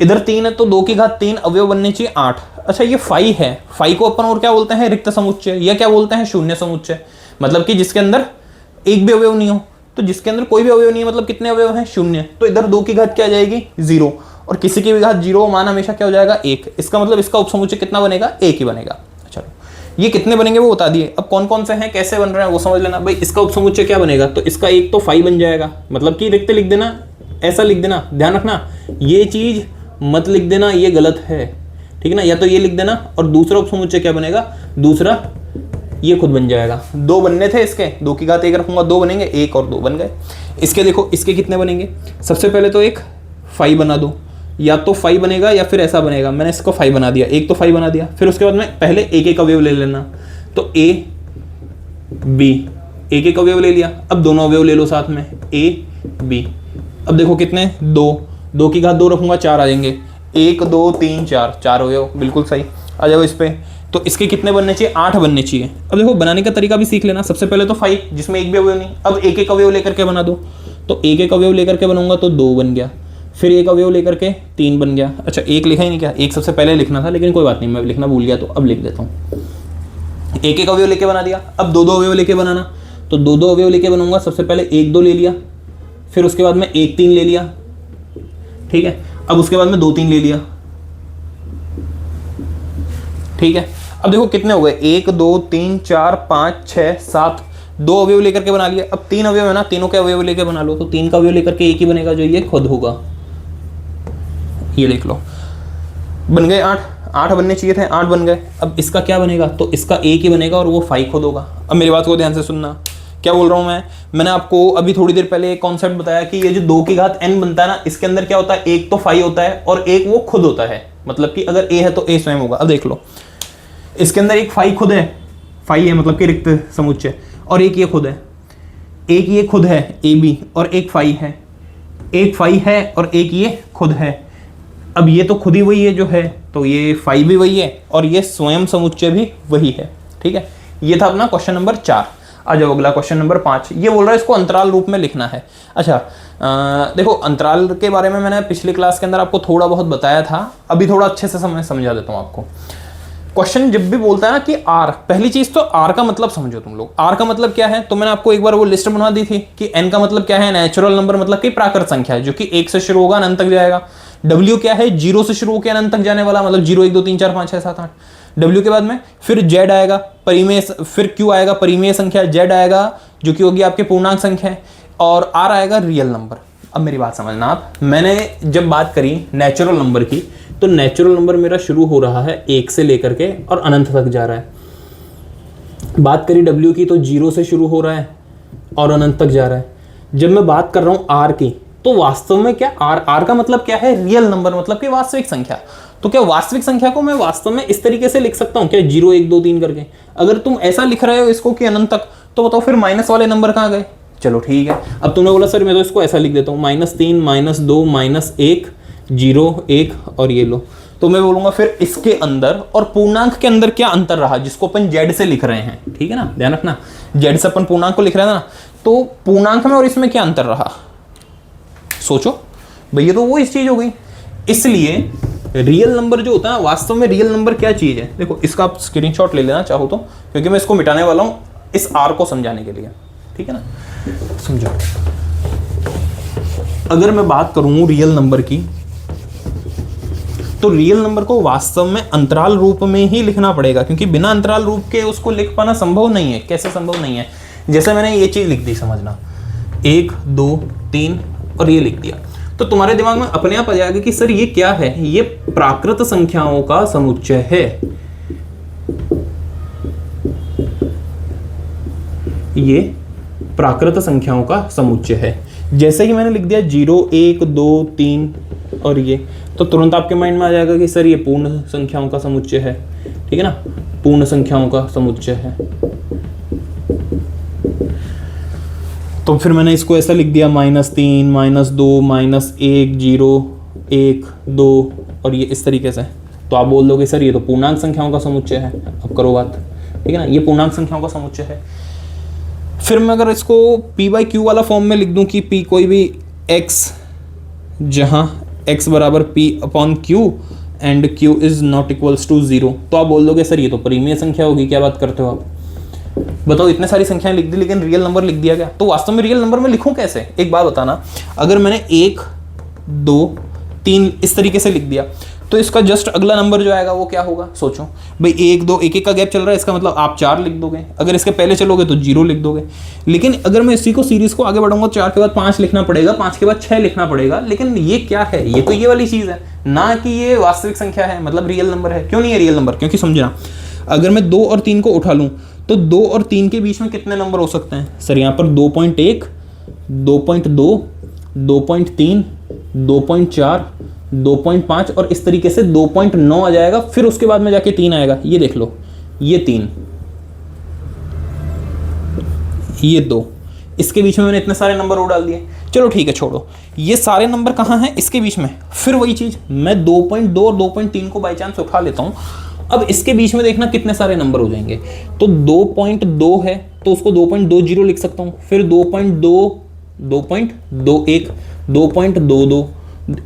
इधर 3 है तो 2 की घात 3 अवयव बनने चाहिए 8। अच्छा ये 5 है, 5 को अपन और क्या बोलते हैं, रिक्त समुच्चय, या क्या बोलते हैं, शून्य समुच्चय, मतलब कि जिसके अंदर एक भी अवयव नहीं हो। तो जिसके अंदर कोई भी अवयव नहीं है मतलब कितने अवयव हैं, शून्य, तो इधर 2 की घात क्या आ जाएगी, 0, और किसी की भी घात 0, मान हमेशा क्या हो जाएगा, 1। इसका मतलब इसका उपसमुच्चय कितना बनेगा, 1 ही बनेगा। चलो ये कितने बनेंगे वो बता दिए, अब कौन कौन से हैं, कैसे बन रहे हैं वो समझ लेना। भाई इसका उपसमुच्चय क्या बनेगा, तो इसका एक तो 5 बन जाएगा, मतलब कि रिक्त लिख देना, ऐसा लिख देना, ध्यान रखना ये चीज मत लिख देना, ये गलत है, ठीक है ना। या तो ये लिख देना, और दूसरा उपसमुच्चय क्या बनेगा, दूसरा ये खुद बन जाएगा। 2 बनने थे इसके, 2 की घात 1 रखूंगा 2 बनेंगे, 1 और 2 बन गए। इसके देखो इसके कितने बनेंगे, सबसे पहले तो एक 5 बना दो, या तो 5 बनेगा या फिर ऐसा बनेगा, मैंने इसको 5 बना दिया, एक तो 5 बना दिया। फिर उसके बाद में पहले एक एक अवयव ले लेना, तो A B, एक एक अवयव ले लिया। अब दोनों अवयव ले लो साथ में, A B। अब देखो कितने, 2 की घात 2 रखूंगा 4 आ जाएंगे, 1 2 3 4, 4 अवयव, बिल्कुल सही। आ जाओ इस पे, तो इसके कितने बनने चाहिए, 8 बनने चाहिए। अब देखो बनाने का तरीका भी सीख लेना, सबसे पहले तो 5 जिसमें एक भी अवयव नहीं, अब एक एक अवयव लेकर के बना दो, तो एक एक अवयव लेकर के बनाऊंगा तो 2 बन गया, फिर एक अवयव लेकर के 3 बन गया। अच्छा एक लिखा ही नहीं, क्या एक सबसे पहले लिखना था, लेकिन कोई बात नहीं, मैं लिखना भूल गया तो अब लिख देता हूँ। एक एक अवयव लेके बना दिया। अब 2 अवयव लेके बनाना, तो 2 अवयव लेके बनाऊंगा, सबसे पहले 1 2 ले लिया, फिर उसके बाद में 1 3 ले लिया, ठीक है। अब उसके बाद में 2 3 ले लिया, ठीक है। अब देखो कितने हो गए, 1 2 3 4 5 6 7, 2 अवयव लेकर के बना लिया। अब 3 अवयव है ना, तीनों के अवयव लेकर बना लो, तो 3 का अवयव लेकर के 1 ही बनेगा जो ये खुद होगा, ये देख लो बन गए 8 बनने चाहिए थे, 8 बन गए। अब इसका क्या बनेगा, तो इसका 1 ही बनेगा और वो 5 खुद होगा। अब मेरी बात को ध्यान से सुनना, क्या बोल रहा हूं मैंने आपको अभी थोड़ी देर पहले एक कॉन्सेप्ट बताया कि ये जो 2 की घात n बनता है ना, इसके अंदर क्या होता है, एक तो 5 होता है और एक वो खुद होता है, मतलब कि अगर a है तो a स्वयं होगा। अब देख लो इसके अंदर एक 5 खुद है, 5 है मतलब कि रिक्त समुच्चय, और एक ये खुद है, एक ये खुद है AB, और एक 5 है, एक 5 है और एक ये खुद है। अब ये तो खुद ही वही है जो है, तो ये 5 भी वही है और ये स्वयं समुच्चय भी वही है, ठीक है। ये था अपना क्वेश्चन नंबर 4। आ जाओ अगला क्वेश्चन नंबर 5। ये बोल रहा है इसको अंतराल रूप में लिखना है। अच्छा देखो अंतराल के बारे में मैंने पिछली क्लास के अंदर आपको थोड़ा बहुत बताया था, अभी थोड़ा अच्छे से समझा देता हूँ आपको। क्वेश्चन जब भी बोलता है ना कि आर, पहली चीज तो आर का मतलब समझो तुम लोग। आर का मतलब क्या है, तो मैंने आपको एक बार वो लिस्ट बनवा दी थी कि एन का मतलब क्या है, नेचुरल नंबर मतलब कि प्राकृत संख्या है जो कि 1 से शुरू होगा अनंत तक जाएगा। डब्ल्यू क्या है, 0 से शुरू होकर अनंत तक जाने वाला, मतलब 0 1 2 3 4 5 6 7 8। डब्ल्यू के बाद में फिर जेड आएगा परिमेय, फिर क्यू आएगा परिमेय संख्या, जेड आएगा जो कि होगी आपके पूर्णांक संख्या, और आर आएगा रियल नंबर। अब मेरी बात समझना आप, मैंने जब बात करी नेचुरल नंबर की, तो नेचुरल नंबर मेरा शुरू हो रहा है 1 से लेकर के और अनंत तक जा रहा है। बात करी डब्ल्यू की तो 0 से शुरू हो रहा है और अनंत तक जा रहा है। जब मैं बात कर रहा हूं आर की, तो वास्तव में क्या आर का मतलब क्या है, रियल नंबर मतलब कि वास्तविक संख्या। तो क्या वास्तविक संख्या को मैं वास्तव में इस तरीके से लिख सकता हूं क्या, 0 1 2 3 करके? अगर तुम ऐसा लिख रहे हो इसको कि अनंत तक, तो बताओ फिर माइनस वाले नंबर कहां गए? चलो ठीक है, अब तुमने बोला सर मैं तो इसको ऐसा लिख देता हूँ -3 -2 -1 0 1 और ये लो, तो मैं बोलूंगा फिर इसके अंदर और पूर्णांक के अंदर क्या अंतर रहा जिसको अपन जेड से लिख रहे हैं, ठीक है ना, ध्यान रखना जेड से अपन पूर्णांक को लिख रहे हैं ना, तो पूर्णांक में और इसमें क्या अंतर रहा, सोचो भैया, तो वो इस चीज हो गई। इसलिए रियल नंबर जो होता है ना, वास्तव में रियल नंबर क्या चीज है, देखो इसका आप स्क्रीनशॉट ले लेना चाहो तो, क्योंकि मैं इसको मिटाने वाला हूं इस आर को समझाने के लिए, ठीक है ना, समझो। अगर मैं बात करूं रियल नंबर की, तो रियल नंबर को वास्तव में अंतराल रूप में ही लिखना पड़ेगा, क्योंकि बिना अंतराल रूप के उसको लिख पाना संभव नहीं है। कैसे संभव नहीं है, जैसे मैंने ये चीज लिख दी, समझना 1 2 3 और ये लिख दिया, तो तुम्हारे दिमाग में अपने आप आ जाएगा कि सर ये क्या है, ये प्राकृत संख्याओं का समुच्चय है, ये प्राकृत संख्याओं का समुच्चय है। जैसे ही मैंने लिख दिया 0 1 2 3 और ये, तो तुरंत आपके माइंड में आ जाएगा कि सर ये पूर्ण संख्याओं का समुच्चय है, ठीक है ना, पूर्ण संख्याओं का समुच्चय है। तो फिर मैंने इसको ऐसा लिख दिया -3 -2 -1 0 1 2 और ये इस तरीके से, तो आप बोल दोगे सर ये तो पूर्णांक संख्याओं का समुच्चय है। अब करो बात, ठीक है ना, ये पूर्णांक संख्याओं का समुच्चय है। फिर मैं अगर इसको p/q वाला फॉर्म में लिख दूं कि p कोई भी x जहां x बराबर p/q and q is not equals to 0, तो आप बोल दोगे सर ये तो परिमेय संख्या होगी। क्या बात करते हो आप, बताओ, इतने सारी संख्याएं लिख दी लेकिन रियल नंबर लिख दिया गया, तो वास्तव में रियल नंबर में लिखूं कैसे, एक बात बताना। अगर मैंने 1 2 3 इस तरीके से लिख दिया, तो इसका जस्ट अगला नंबर जो आएगा वो क्या होगा, सोचो भाई 1 2 1 1 का गैप चल रहा है, इसका मतलब आप 4 लिख दोगे, अगर इसके पहले चलोगे तो 0 लिख दोगे। लेकिन अगर मैं इसी को सीरीज को आगे बढ़ाऊंगा, 4 के बाद 5 लिखना पड़ेगा, 5 के बाद 6 लिखना पड़ेगा। लेकिन ये क्या है, ये तो ये वाली चीज है ना कि ये वास्तविक संख्या है, मतलब रियल नंबर है। क्यों नहीं है रियल नंबर, क्योंकि समझना, अगर मैं 2 और 3 को उठा लूं तो 2 और 3 के बीच में कितने नंबर हो सकते हैं सर, यहाँ पर 2.1 2.2 2.3 2.4 2.5 और इस तरीके से 2.9 आ जाएगा, फिर उसके बाद में जाके 3 आएगा। ये देख लो, ये 3 ये 2, इसके बीच में मैंने इतने सारे नंबर और डाल दिए। चलो ठीक है, छोड़ो, ये सारे नंबर कहाँ हैं, इसके बीच में। फिर वही चीज, मैं 2.2 और 2.3 को बाई चांस उठा लेता हूँ, अब इसके बीच में देखना कितने सारे नंबर हो जाएंगे। तो 2.2 है तो उसको 2.20 लिख सकता हूँ, फिर 2.2 2.21 2.22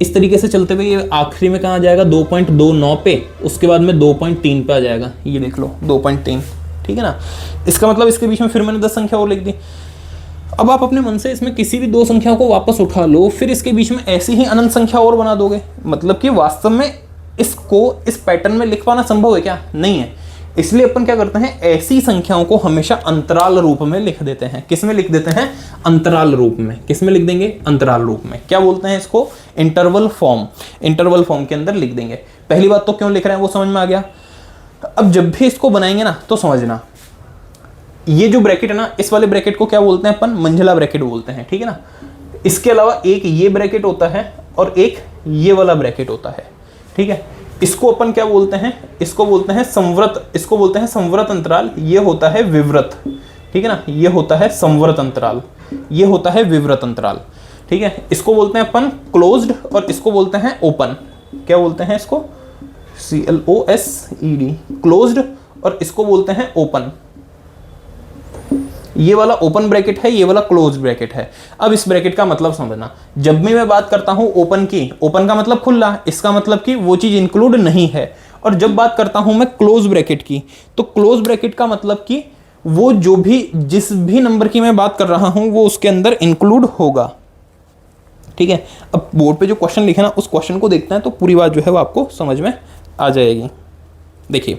इस तरीके से चलते हुए ये आखिरी में कहाँ आ जाएगा, 2.29 पे, उसके बाद में 2.3 पे आ जाएगा। ये देख लो 2.3, ठीक है ना। इसका मतलब इसके बीच में फिर मैंने 10 संख्या और लिख दी। अब आप अपने मन से इसमें किसी भी 2 संख्याओं को वापस उठा लो, फिर इसके बीच में ऐसी ही अनंत संख्या और बना दोगे। मतलब कि वास्तव में इसको इस पैटर्न में लिख पाना संभव है क्या, नहीं है। इसलिए अपन क्या करते हैं, ऐसी संख्याओं को हमेशा अंतराल रूप में लिख देते हैं। किस में लिख देते हैं, अंतराल रूप में। किस में लिख देंगे, अंतराल रूप में। क्या बोलते हैं इसको, इंटरवल फॉर्म। इंटरवल फॉर्म के अंदर लिख देंगे। पहली बात तो क्यों लिख रहे हैं वो समझ में आ गया। अब जब भी इसको बनाएंगे ना तो समझना, ये जो ब्रैकेट है ना, इस वाले ब्रैकेट को क्या बोलते हैं अपन, मंझला ब्रैकेट बोलते हैं, ठीक है ना। इसके अलावा एक ये ब्रैकेट होता है और एक ये वाला ब्रैकेट होता है, ठीक है। इसको अपन क्या बोलते हैं, इसको बोलते हैं संवृत, इसको बोलते हैं संवृत अंतराल। ये होता है विवृत, ठीक है ना। ये होता है संवृत अंतराल, ये होता है विवृत अंतराल, ठीक है। इसको बोलते हैं अपन क्लोज्ड और इसको बोलते हैं ओपन। क्या बोलते हैं इसको, CLOSED, क्लोज्ड, और इसको बोलते हैं ओपन। ये वाला ओपन ब्रैकेट है, ये वाला क्लोज ब्रैकेट है। अब इस ब्रैकेट का मतलब समझना, जब भी मैं बात करता हूं ओपन की, ओपन का मतलब खुला, इसका मतलब कि वो चीज इंक्लूड नहीं है। और जब बात करता हूं मैं क्लोज ब्रैकेट की, तो क्लोज ब्रैकेट का मतलब कि वो जो भी जिस भी नंबर की मैं बात कर रहा हूं वो उसके अंदर इंक्लूड होगा, ठीक है। अब बोर्ड पे जो क्वेश्चन लिखे ना, उस क्वेश्चन को देखते हैं तो पूरी बात जो है वो आपको समझ में आ जाएगी। देखिए,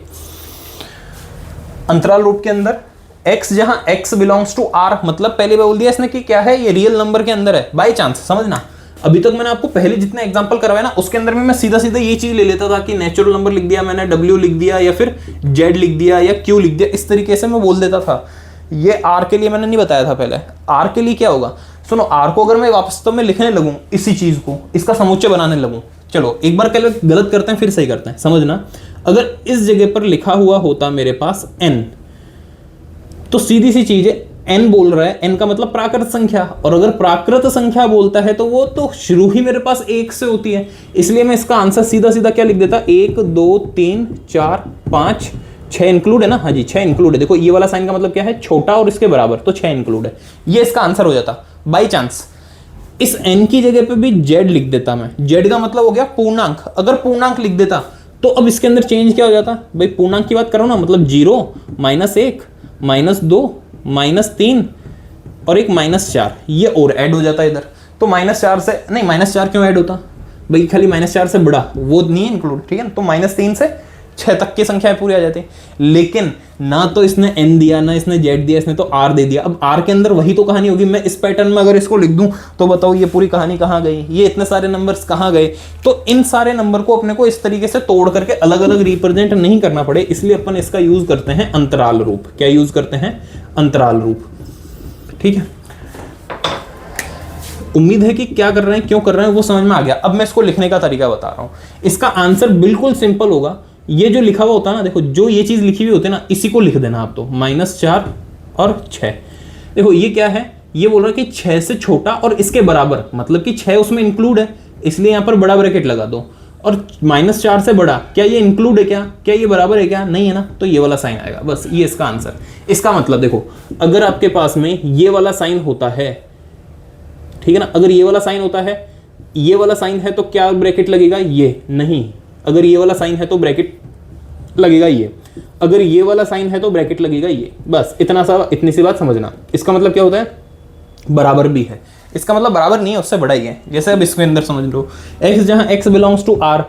अंतराल रूप के अंदर x जहां x बिलोंग्स टू r, मतलब पहले बोल दिया इसने कि क्या है, ये रियल नंबर के अंदर है। बाय चांस समझना, अभी तक मैंने आपको पहले जितने एग्जांपल करवाए ना, उसके अंदर में मैं सीधा सीधा ये चीज ले लेता था कि नेचुरल नंबर लिख दिया मैंने, w लिख दिया या फिर z लिख दिया या q लिख दिया, इस तरीके से मैं बोल देता था। ये r के लिए मैंने नहीं बताया था पहले। r के लिए क्या होगा, सुनो, r को अगर मैं वास्तव में लिखने लगूं, इसी चीज को, इसका समुच्चय बनाने लगूं, चलो एक बार गलत करते हैं फिर सही करते हैं, समझना। अगर इस जगह पर लिखा हुआ होता मेरे पास n, तो सीधी सी चीज है n बोल रहा है, n का मतलब प्राकृत संख्या, और अगर प्राकृत संख्या बोलता है तो वो तो शुरू ही मेरे पास 1 से होती है, इसलिए मैं इसका आंसर सीधा सीधा क्या लिख देता, 1 2 3 4 5 6 इंक्लूड है ना, हाँ जी 6 इंक्लूड है। देखो ये वाला साइन का मतलब क्या है, छोटा और इसके बराबर, तो 6 इंक्लूड है, ये इसका आंसर हो जाता। बाई चांस इस n की जगह पे भी z लिख देता मैं, z का मतलब हो गया पूर्णांक, अगर पूर्णांक लिख देता तो अब इसके अंदर चेंज क्या हो जाता भाई, पूर्णांक की बात करो ना, मतलब 0 -1 -2 -3 और एक -4, ये और ऐड हो जाता है इधर, तो -4 से नहीं, -4 क्यों ऐड होता भाई, खाली -4 से बड़ा वो नहीं है इंक्लूड, ठीक है ना, तो -3 से 6 तक की संख्याएं पूरी आ जाती, लेकिन ना तो इसने n दिया ना इसने z दिया, इसने तो r दे दिया। अब r के अंदर वही तो कहानी होगी, मैं इस पैटर्न में अगर इसको लिख दूं तो बताओ ये पूरी कहानी कहाँ गई, ये इतने सारे नंबर्स कहाँ गए। तो इन सारे नंबर को अपने को इस तरीके से तोड़ करके अलग अलग रिप्रेजेंट नहीं करना पड़े, इसलिए अपन इसका यूज करते हैं अंतराल रूप। क्या यूज करते हैं, अंतराल रूप, ठीक है। उम्मीद है कि क्या कर रहे हैं क्यों कर रहे हैं वो समझ में आ गया। अब मैं इसको लिखने का तरीका बता रहा हूं, इसका आंसर बिल्कुल सिंपल होगा। ये जो लिखा हुआ होता है ना, देखो जो ये चीज लिखी हुई होती है ना, इसी को लिख देना आप तो, -4 और 6। देखो ये क्या है, ये बोल रहा है कि 6 से छोटा और इसके बराबर, मतलब कि 6 उसमें इंक्लूड है, इसलिए यहां पर बड़ा ब्रैकेट लगा दो, और -4 से बड़ा, क्या ये इंक्लूड है, क्या ये बराबर है, क्या नहीं है ना, तो ये वाला साइन आएगा, बस ये इसका आंसर। इसका मतलब देखो, अगर आपके पास में ये वाला साइन होता है, ठीक है ना, अगर ये वाला साइन होता है, ये वाला साइन है तो क्या ब्रैकेट लगेगा, ये नहीं, अगर ये वाला साइन है तो ब्रैकेट लगेगा ये, अगर ये वाला साइन है तो ब्रैकेट लगेगा ये, बस इतना सा, इतनी सी बात समझना। इसका मतलब क्या होता है, बराबर भी है, इसका मतलब बराबर नहीं है, उससे बड़ा ही है। जैसे अब इसके अंदर समझ लो, x जहां x बिलोंग्स टू r,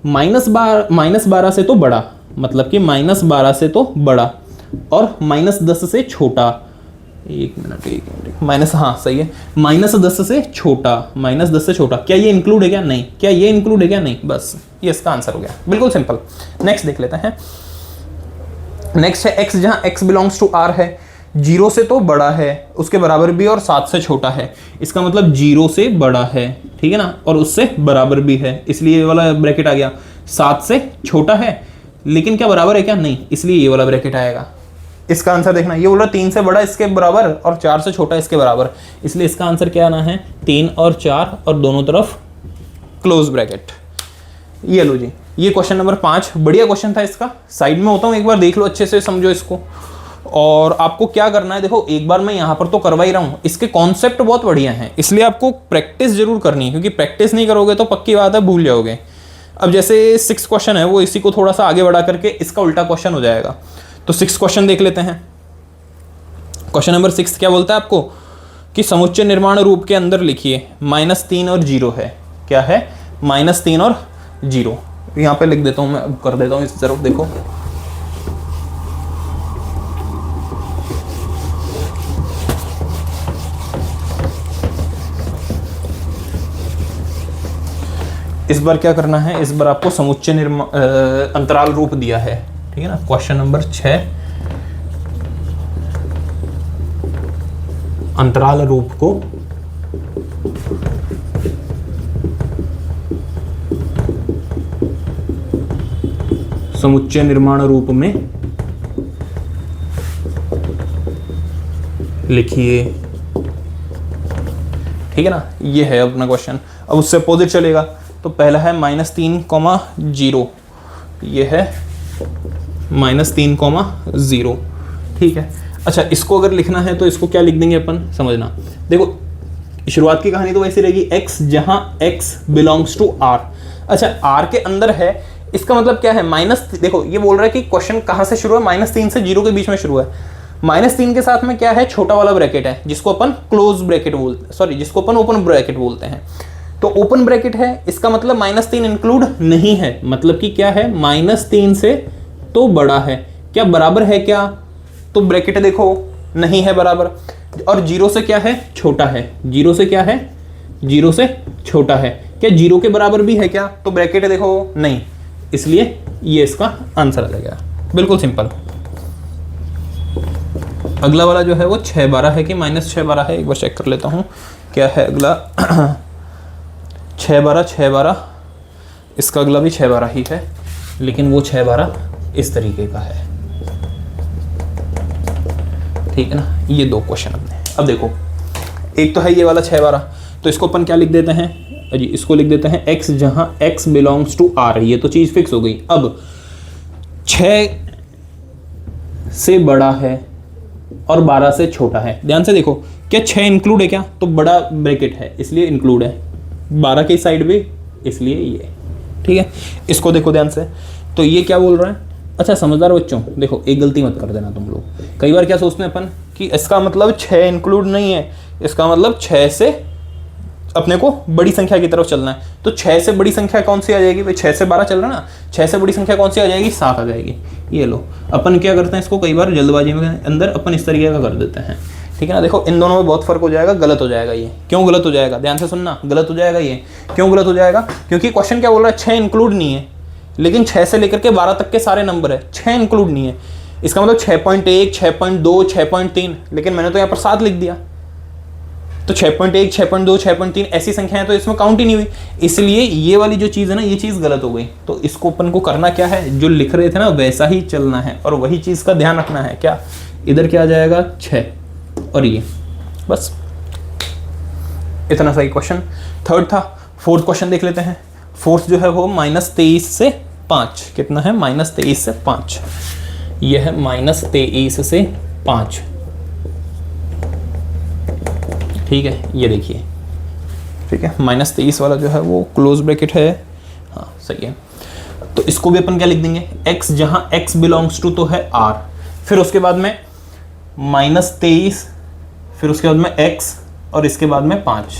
-12 से तो बड़ा, मतलब कि -12 से तो बड़ा और -10 से छोटा, एक मिनट माइनस, हाँ सही है, -10 से छोटा, -10 से छोटा, क्या ये इंक्लूड है क्या, नहीं, क्या ये इंक्लूड है क्या, नहीं, बस ये इसका आंसर हो गया, बिल्कुल सिंपल। नेक्स्ट देख लेते हैं। नेक्स्ट है x जहां x बिलोंग्स टू r है, 0 से तो बड़ा है, उसके बराबर भी, और 7 से छोटा है, इसका मतलब 0 से बड़ा है, ठीक है ना, और उससे बराबर भी है, इसलिए ये वाला ब्रैकेट आ गया। 7 से छोटा है लेकिन क्या बराबर है क्या, नहीं, इसलिए ये वाला ब्रैकेट आएगा। इसका आंसर देखना, ये बोल रहा 3 से बड़ा इसके बराबर और 4 से छोटा इसके बराबर, इसलिए इसका आंसर क्या आना है, 3 और 4 और दोनों तरफ क्लोज ब्रैकेट। ये लो जी, ये क्वेश्चन नंबर 5, बढ़िया क्वेश्चन था, इसका साइड में होता हूँ, एक बार देख लो अच्छे से, समझो इसको। और आपको क्या करना है, देखो एक बार मैं यहाँ पर तो करवा ही रहा हूँ, इसके कॉन्सेप्ट बहुत बढ़िया हैं, इसलिए आपको प्रैक्टिस जरूर करनी है, क्योंकि प्रैक्टिस नहीं करोगे तो पक्की बात है भूल जाओगे। अब जैसे 6 क्वेश्चन है, वो इसी को थोड़ा सा आगे बढ़ा करके इसका उल्टा क्वेश्चन हो जाएगा। तो 6 क्वेश्चन देख लेते हैं। क्वेश्चन नंबर 6 क्या बोलता है आपको, कि समुच्चय निर्माण रूप के अंदर लिखिए, -3 और 0 है, क्या है, -3 और 0। यहाँ पे लिख देता हूँ मैं, अब कर देता हूँ इस तरफ, देखो इस बार क्या करना है, इस बार आपको समुच्चय अंतराल रूप दिया है, ठीक है ना। क्वेश्चन नंबर 6, अंतराल रूप को समुच्चय निर्माण रूप में लिखिए, ठीक है ना, ये है अपना क्वेश्चन। अब उससे अपोजिट चलेगा, तो पहला है -3, 0, ये है -3, 0, ठीक है। अच्छा, इसको अगर लिखना है तो इसको क्या लिख देंगे अपन, समझना। देखो शुरुआत की कहानी तो वैसी रहेगी, x जहां x बिलोंग्स टू r। अच्छा, r के अंदर है, इसका मतलब क्या है, देखो ये बोल रहा है कि क्वेश्चन कहां से शुरू है, -3 से 0 के बीच में शुरू है। -3 के साथ में क्या है, छोटा वाला ब्रैकेट है, जिसको अपन क्लोज ब्रैकेट बोलते हैं, सॉरी जिसको अपन ओपन ब्रैकेट बोलते हैं। तो ओपन ब्रैकेट है, इसका मतलब -3 इंक्लूड नहीं है, मतलब कि क्या है, -3 से तो बड़ा है, क्या बराबर है क्या, तो ब्रैकेट देखो नहीं है बराबर, और 0 से क्या है, छोटा है, 0 से क्या है, 0 से छोटा है, क्या 0 के बराबर भी है क्या, तो ब्रैकेट देखो नहीं, इसलिए ये इसका आंसर आ जाएगा, बिल्कुल सिंपल। अगला वाला जो है वो 6, 12 है कि -6, 12 है, एक बार चेक कर लेता हूँ क्या है अगला। 6, 12, 6, 12, इसका अगला भी 6, 12 ही है, लेकिन वो 6, 12 इस तरीके का है। ठीक है ना। ये 2 क्वेश्चन अपने। अब देखो, एक तो है ये वाला 6 12, तो इसको अपन क्या लिख देते हैं जी, इसको लिख देते हैं x, जहां x बिलोंग्स टू r। ये तो चीज फिक्स हो गई। अब 6 से बड़ा है और 12 से छोटा है। ध्यान से देखो, क्या 6 इंक्लूड है क्या? तो बड़ा ब्रैकेट है इसलिए इंक्लूड है, 12 की साइड भी इसलिए ये, ठीक है। इसको देखो ध्यान से, तो ये क्या बोल रहा है? अच्छा समझदार बच्चों, देखो एक गलती मत कर देना तुम लोग। कई बार क्या सोचते हैं अपन कि इसका मतलब 6 इंक्लूड नहीं है, इसका मतलब 6 से अपने को बड़ी संख्या की तरफ चलना है। तो 6 से बड़ी संख्या कौन सी आ जाएगी भाई? 6 से 12 चल रहा है ना, 6 से बड़ी संख्या कौन सी आ जाएगी? 7 आ जाएगी। ये लो, अपन क्या करते हैं इसको कई बार जल्दबाजी में अंदर अपन इस तरीके का कर देते हैं, ठीक है ना। देखो इन दोनों में बहुत फर्क हो जाएगा, गलत हो जाएगा ये। क्यों गलत हो जाएगा? ध्यान से सुनना, गलत हो जाएगा ये। क्यों गलत हो जाएगा? क्योंकि क्वेश्चन क्या बोल रहा है? 6 इंक्लूड नहीं है, लेकिन 6 से लेकर के 12 तक के सारे नंबर है, 6 इंक्लूड नहीं है। इसका मतलब 6.1, 6.2, 6.3, लेकिन मैंने तो यहाँ पर 7 लिख दिया। तो 6.1, 6.2, 6.3 ऐसी संख्याएं तो इसमें काउंट ही नहीं हुई, इसलिए ये वाली जो चीज़ है ना, ये चीज़ गलत हो गई। तो इसको अपन को करना क्या है? जो लिख रहे थे ना वैसा ही चलना है, और वही चीज़ का ध्यान रखना है। क्या इधर क्या आ जाएगा? 6 और ये, बस इतना सही क्वेश्चन। थर्ड था। फोर्थ क्वेश्चन देख लेते हैं। फोर्थ जो है वो -23 से 5। कितना है? -23 से 5। यह है -23 से 5, ठीक है। ये देखिए, ठीक है, -23 वाला जो है वो क्लोज ब्रैकेट है, हाँ सही है। तो इसको भी अपन क्या लिख देंगे? x, जहां x बिलोंग्स टू तो है r, फिर उसके बाद में -23, फिर उसके बाद में x, और इसके बाद में 5,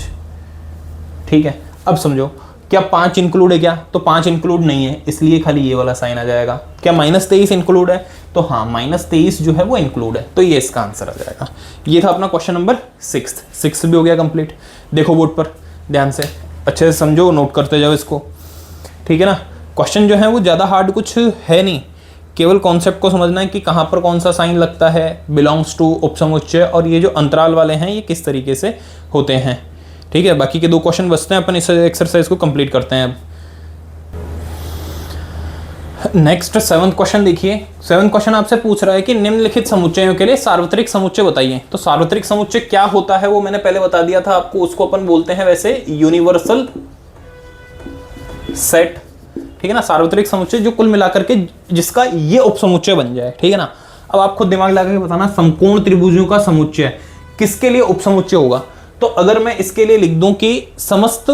ठीक है। अब समझो, क्या 5 इंक्लूड है क्या? तो 5 इंक्लूड नहीं है, इसलिए खाली ये वाला साइन आ जाएगा। क्या -23 इंक्लूड है? तो हाँ, -23 जो है वो इंक्लूड है, तो ये इसका आंसर आ जाएगा। ये था अपना क्वेश्चन नंबर 6 भी हो गया कंप्लीट। देखो बोर्ड पर ध्यान से, अच्छे से समझो, नोट करते जाओ इसको, ठीक है ना। क्वेश्चन जो है वो ज़्यादा हार्ड कुछ है नहीं, केवल कॉन्सेप्ट को समझना है कि कहाँ पर कौन सा साइन लगता है, बिलोंग्स टू, उपसमुच्चय, और ये जो अंतराल वाले हैं ये किस तरीके से होते हैं, ठीक है। बाकी के 2 क्वेश्चन बचते हैं, अपन इस एक्सरसाइज को कंप्लीट करते हैं अब। नेक्स्ट 7th क्वेश्चन देखिए। 7th क्वेश्चन आपसे पूछ रहा है कि निम्नलिखित समुच्चयों के लिए सार्वत्रिक समुच्चय बताइए। तो सार्वत्रिक समुच्चय क्या होता है वो मैंने पहले बता दिया था आपको, उसको अपन बोलते हैं वैसे यूनिवर्सल सेट, ठीक है ना। सार्वत्रिक समुच्चय जो कुल मिलाकर के जिसका ये उपसमुच्चय बन जाए, ठीक है ना। अब आप खुद दिमाग लगा के बताना, समकोण त्रिभुजों का समुच्चय किसके लिए उपसमुच्चय होगा? तो अगर मैं इसके लिए लिख दूं कि समस्त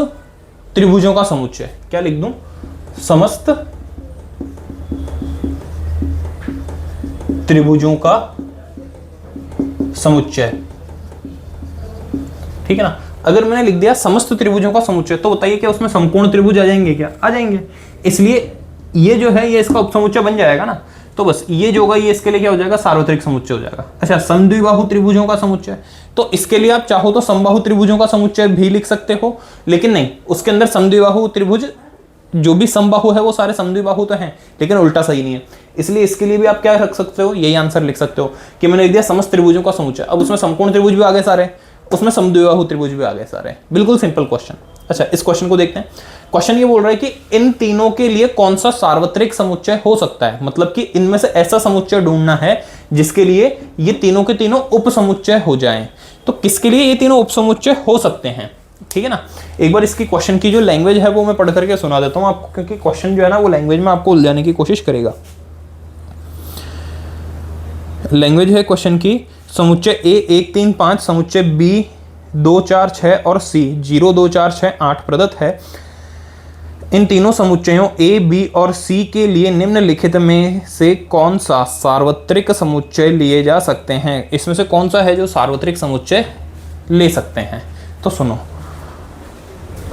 त्रिभुजों का समुच्चय, क्या लिख दूं? समस्त त्रिभुजों का समुच्चय, ठीक है ना। अगर मैंने लिख दिया समस्त त्रिभुजों का समुच्चय, तो बताइए क्या उसमें समकोण त्रिभुज आ जाएंगे क्या? आ जाएंगे। इसलिए ये जो है ये इसका उपसमुच्चय बन जाएगा ना। तो बस ये जो होगा ये इसके लिए क्या हो जाएगा? सार्वत्रिक समुच्चय हो जाएगा। अच्छा, समद्विबाहु त्रिभुजों का समुच्चय, तो इसके लिए आप चाहो तो समबाहु त्रिभुजों का समुच्चय भी लिख सकते हो, लेकिन नहीं, उसके अंदर समद्विबाहु त्रिभुज जो भी समबाहु है वो सारे समद्विबाहु तो हैं, लेकिन उल्टा सही नहीं है। इसलिए इसके लिए भी आप क्या रख सकते हो? यही आंसर लिख सकते हो कि मैंने लिख दिया समस्त त्रिभुजों का समुच्चय। अब उसमें समकोण त्रिभुज भी आ गए सारे, उसमें समद्विबाहु त्रिभुज भी आ गए सारे। बिल्कुल सिंपल क्वेश्चन। अच्छा, इस क्वेश्चन को देखते हैं। क्वेश्चन ये बोल रहा है कि इन तीनों के लिए कौन सा सार्वत्रिक समुच्चय हो सकता है, मतलब कि इनमें से ऐसा समुच्चय ढूंढना है जिसके लिए ये तीनों के तीनों उपसमुच्चय हो जाएं। तो किसके लिए ये तीनों उपसमुच्चय हो सकते हैं, ठीक है ना। एक बार इसकी क्वेश्चन की जो लैंग्वेज है वो मैं पढ़ करके सुना देता हूं आपको, क्योंकि क्वेश्चन जो है ना वो लैंग्वेज में आपको उलझाने की कोशिश करेगा। लैंग्वेज है क्वेश्चन की, समुच्चय ए 1 3 5, समुच्चय बी 2 4 6 और सी 0 2 4 6 8 प्रदत्त है। इन तीनों समुच्चयों ए, बी और सी के लिए निम्नलिखित में से कौन सा सार्वत्रिक समुच्चय लिए जा सकते हैं? इसमें से कौन सा है जो सार्वत्रिक समुच्चय ले सकते हैं? तो सुनो,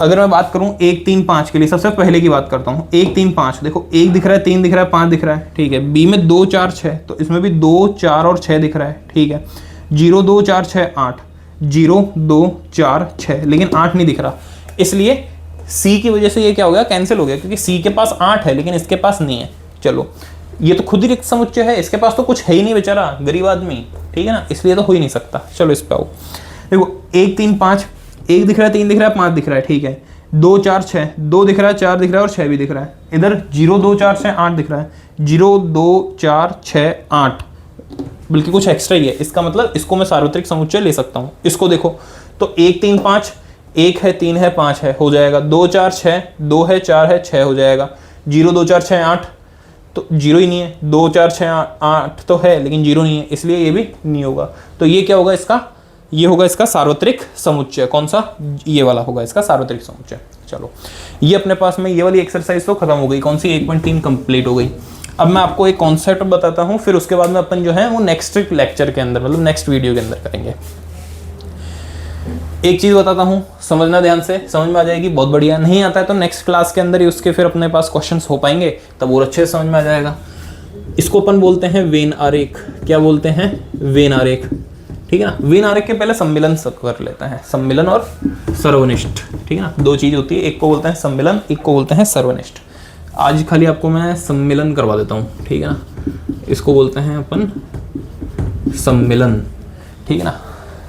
अगर मैं बात करूं 1 3 5 के लिए, सबसे पहले की बात करता हूं। 1 3 5, देखो 1 दिख रहा है, 3 दिख रहा है, 5 दिख रहा है, ठीक है। बी में 2 4 6, तो इसमें भी 2 4 और 6 दिख रहा है, ठीक है। 0 2 4 6 8, 0 2 4 6, लेकिन 8 नहीं दिख रहा, इसलिए सी की वजह से ये क्या हो गया? कैंसिल हो गया, क्योंकि सी के पास 8 है लेकिन इसके पास नहीं है। चलो, ये तो खुद ही रिक्त समुच्चय है, इसके पास तो कुछ है ही नहीं बेचारा, गरीब आदमी, ठीक है ना, इसलिए तो हो ही नहीं सकता। चलो इस पे आओ। देखो 1 3 5, 1 दिख रहा है, 3 दिख रहा है, 5 दिख रहा है, ठीक है। 2 4 6, 2 दिख रहा है, 4 दिख रहा है और 6 भी दिख रहा है। इधर 0 2 4 6 8 दिख रहा है, 0 2 4 6 8, बल्कि कुछ एक्स्ट्रा ही है। इसका मतलब इसको मैं सार्वत्रिक समुच्चय ले सकता हूँ। इसको देखो तो 1 3 5, 1 है 3 है 5 है, हो जाएगा। 2 4 6, 2 है 4 है 6 हो जाएगा। 0 2 4 6 8, तो 0 ही नहीं है। 2 4 6 8 तो है लेकिन 0 नहीं है, इसलिए ये भी नहीं होगा। तो ये क्या होगा इसका, ये होगा इसका सार्वत्रिक समुच्चय। कौन सा, ये वाला होगा इसका सार्वत्रिक समुच्चय। चलो ये अपने पास में ये वाली एक्सरसाइज तो खत्म हो गई। कौन सी, 1.3 कंप्लीट हो गई। अब मैं आपको एक कॉन्सेप्ट बताता हूँ, फिर उसके बाद में अपन जो है वो नेक्स्ट लेक्चर के अंदर मतलब नेक्स्ट वीडियो के अंदर करेंगे। एक चीज़ बताता हूँ, समझना ध्यान से, समझ में आ जाएगी। बहुत बढ़िया, नहीं आता है तो नेक्स्ट क्लास के अंदर ही उसके फिर अपने पास क्वेश्चंस हो पाएंगे, तब और अच्छे से समझ में आ जाएगा। इसको अपन बोलते हैं वेन आरेख। क्या बोलते हैं, वेन आरेख, ठीक है ना। वेन आरेख के पहले सम्मिलन कर लेते हैं, सम्मिलन और सर्वनिष्ठ, ठीक है ना। दो चीज़ होती है, एक को बोलते हैं सम्मिलन, एक को बोलते हैं सर्वनिष्ठ। आज खाली आपको मैं सम्मिलन करवा देता हूँ, ठीक है ना। इसको बोलते हैं अपन सम्मिलन, ठीक है ना।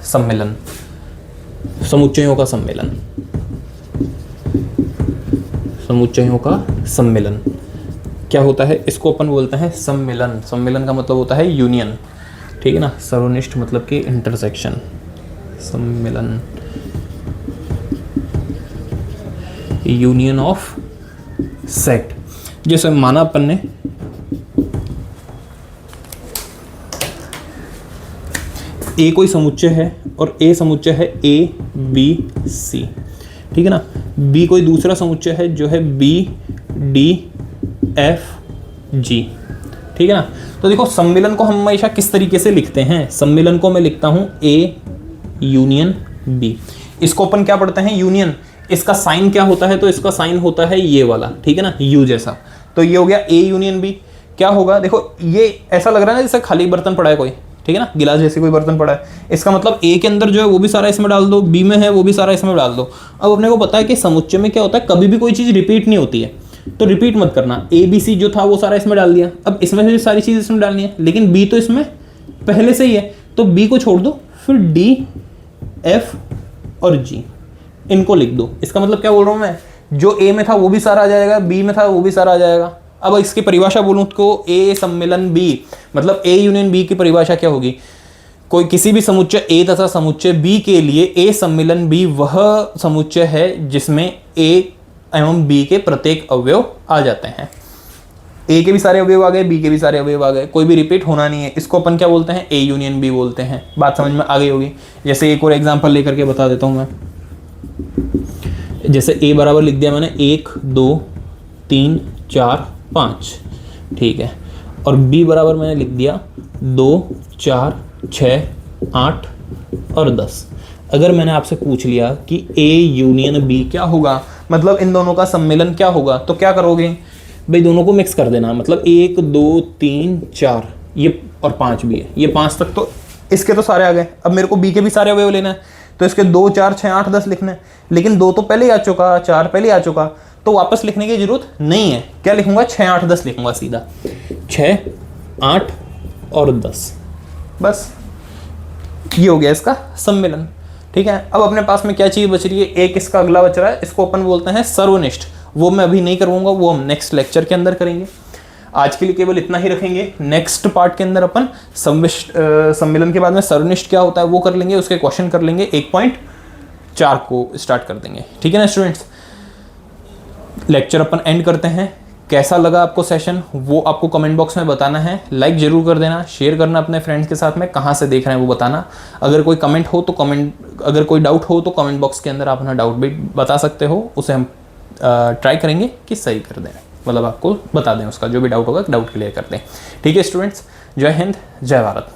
सम्मिलन, समुच्चयों का सम्मेलन, समुच्चयों का सम्मेलन क्या होता है, इसको अपन बोलते हैं सम्मेलन। सम्मेलन का मतलब होता है यूनियन, ठीक है ना। सर्वनिष्ठ मतलब कि इंटरसेक्शन, सम्मेलन यूनियन ऑफ सेट। जैसे माना अपन ने ए कोई समुच्चय है और ए समुच्चय है ए बी सी, ठीक है ना। बी कोई दूसरा समुच्चय है जो है बी डी एफ जी, ठीक है ना। तो देखो सम्मिलन को हम हमेशा किस तरीके से लिखते हैं, सम्मिलन को मैं लिखता हूं ए यूनियन बी। इसको अपन क्या पढ़ते हैं, यूनियन। इसका साइन क्या होता है, तो इसका साइन होता है ये वाला, ठीक है ना, यू जैसा। तो ये हो गया ए यूनियन बी। क्या होगा, देखो ये ऐसा लग रहा है ना जैसे खाली बर्तन पड़ा है कोई, ठीक है ना, गिलास जैसे कोई बर्तन पड़ा है। इसका मतलब ए के अंदर जो है वो भी सारा इसमें डाल दो, बी में है वो भी सारा इसमें डाल दो। अब अपने को पता है कि समुच्चय में क्या होता है, कभी भी कोई चीज़ रिपीट नहीं होती है, तो रिपीट मत करना। ए बी सी जो था वो सारा इसमें डाल दिया, अब इसमें से सारी चीज़ इसमें डालनी है, लेकिन बी तो इसमें पहले से ही है, तो बी को छोड़ दो, फिर डी एफ और जी इनको लिख दो। इसका मतलब क्या बोल रहा हूँ मैं, जो ए में था वो भी सारा आ जाएगा, बी में था वो भी सारा आ जाएगा। अब इसकी परिभाषा बोलूँ तो ए सम्मिलन बी, मतलब ए यूनियन बी की परिभाषा क्या होगी, कोई किसी भी समुच्चय ए तथा समुच्चय बी के लिए ए सम्मिलन बी वह समुच्चय है जिसमें ए एवं बी के प्रत्येक अवयव आ जाते हैं। ए के भी सारे अवयव आ गए, बी के भी सारे अवयव आ गए, कोई भी रिपीट होना नहीं है। इसको अपन क्या बोलते हैं, ए यूनियन बी बोलते हैं। बात समझ में आ गई होगी। जैसे एक और एग्जांपल लेकर के बता देता हूँ मैं। जैसे ए बराबर लिख दिया मैंने 1 2 3 4 5, ठीक है, और बी बराबर मैंने लिख दिया 2 4 6 8 और 10। अगर मैंने आपसे पूछ लिया कि ए यूनियन बी क्या होगा, मतलब इन दोनों का सम्मेलन क्या होगा, तो क्या करोगे भाई, दोनों को मिक्स कर देना। मतलब 1 2 3 4 ये और 5 भी है, ये 5 तक तो इसके तो सारे आ गए। अब मेरे को बी के भी सारे अवयव लेना है, तो इसके 2 4 6 8 10 लिखना है, लेकिन 2 तो पहले ही आ चुका, 4 पहले आ चुका, तो वापस लिखने की जरूरत नहीं है। क्या लिखूंगा, 6 8 10 लिखूंगा सीधा, 6 8 और 10, बस ये हो गया इसका सम्मेलन, ठीक है। अब अपने पास में क्या चीज बच रही है, एक इसका अगला बच रहा है, इसको अपन बोलते हैं सर्वनिष्ठ। वो मैं अभी नहीं करवाऊंगा, वो हम नेक्स्ट लेक्चर के अंदर करेंगे। आज के लिए केवल इतना ही रखेंगे। नेक्स्ट पार्ट के अंदर अपन सम्मेलन के बाद में सर्वनिष्ठ क्या होता है वो कर लेंगे, उसके क्वेश्चन कर लेंगे, 1.4 को स्टार्ट कर देंगे, ठीक है ना स्टूडेंट्स। लेक्चर अपन एंड करते हैं। कैसा लगा आपको सेशन वो आपको कमेंट बॉक्स में बताना है। लाइक जरूर कर देना, शेयर करना अपने फ्रेंड्स के साथ में, कहाँ से देख रहे हैं वो बताना। अगर कोई कमेंट हो तो कमेंट, अगर कोई डाउट हो तो कमेंट बॉक्स के अंदर आप अपना डाउट भी बता सकते हो, उसे हम ट्राई करेंगे कि सही कर दें, मतलब आपको बता दें उसका जो भी डाउट होगा, डाउट क्लियर कर दें। ठीक है स्टूडेंट्स, जय हिंद, जय भारत।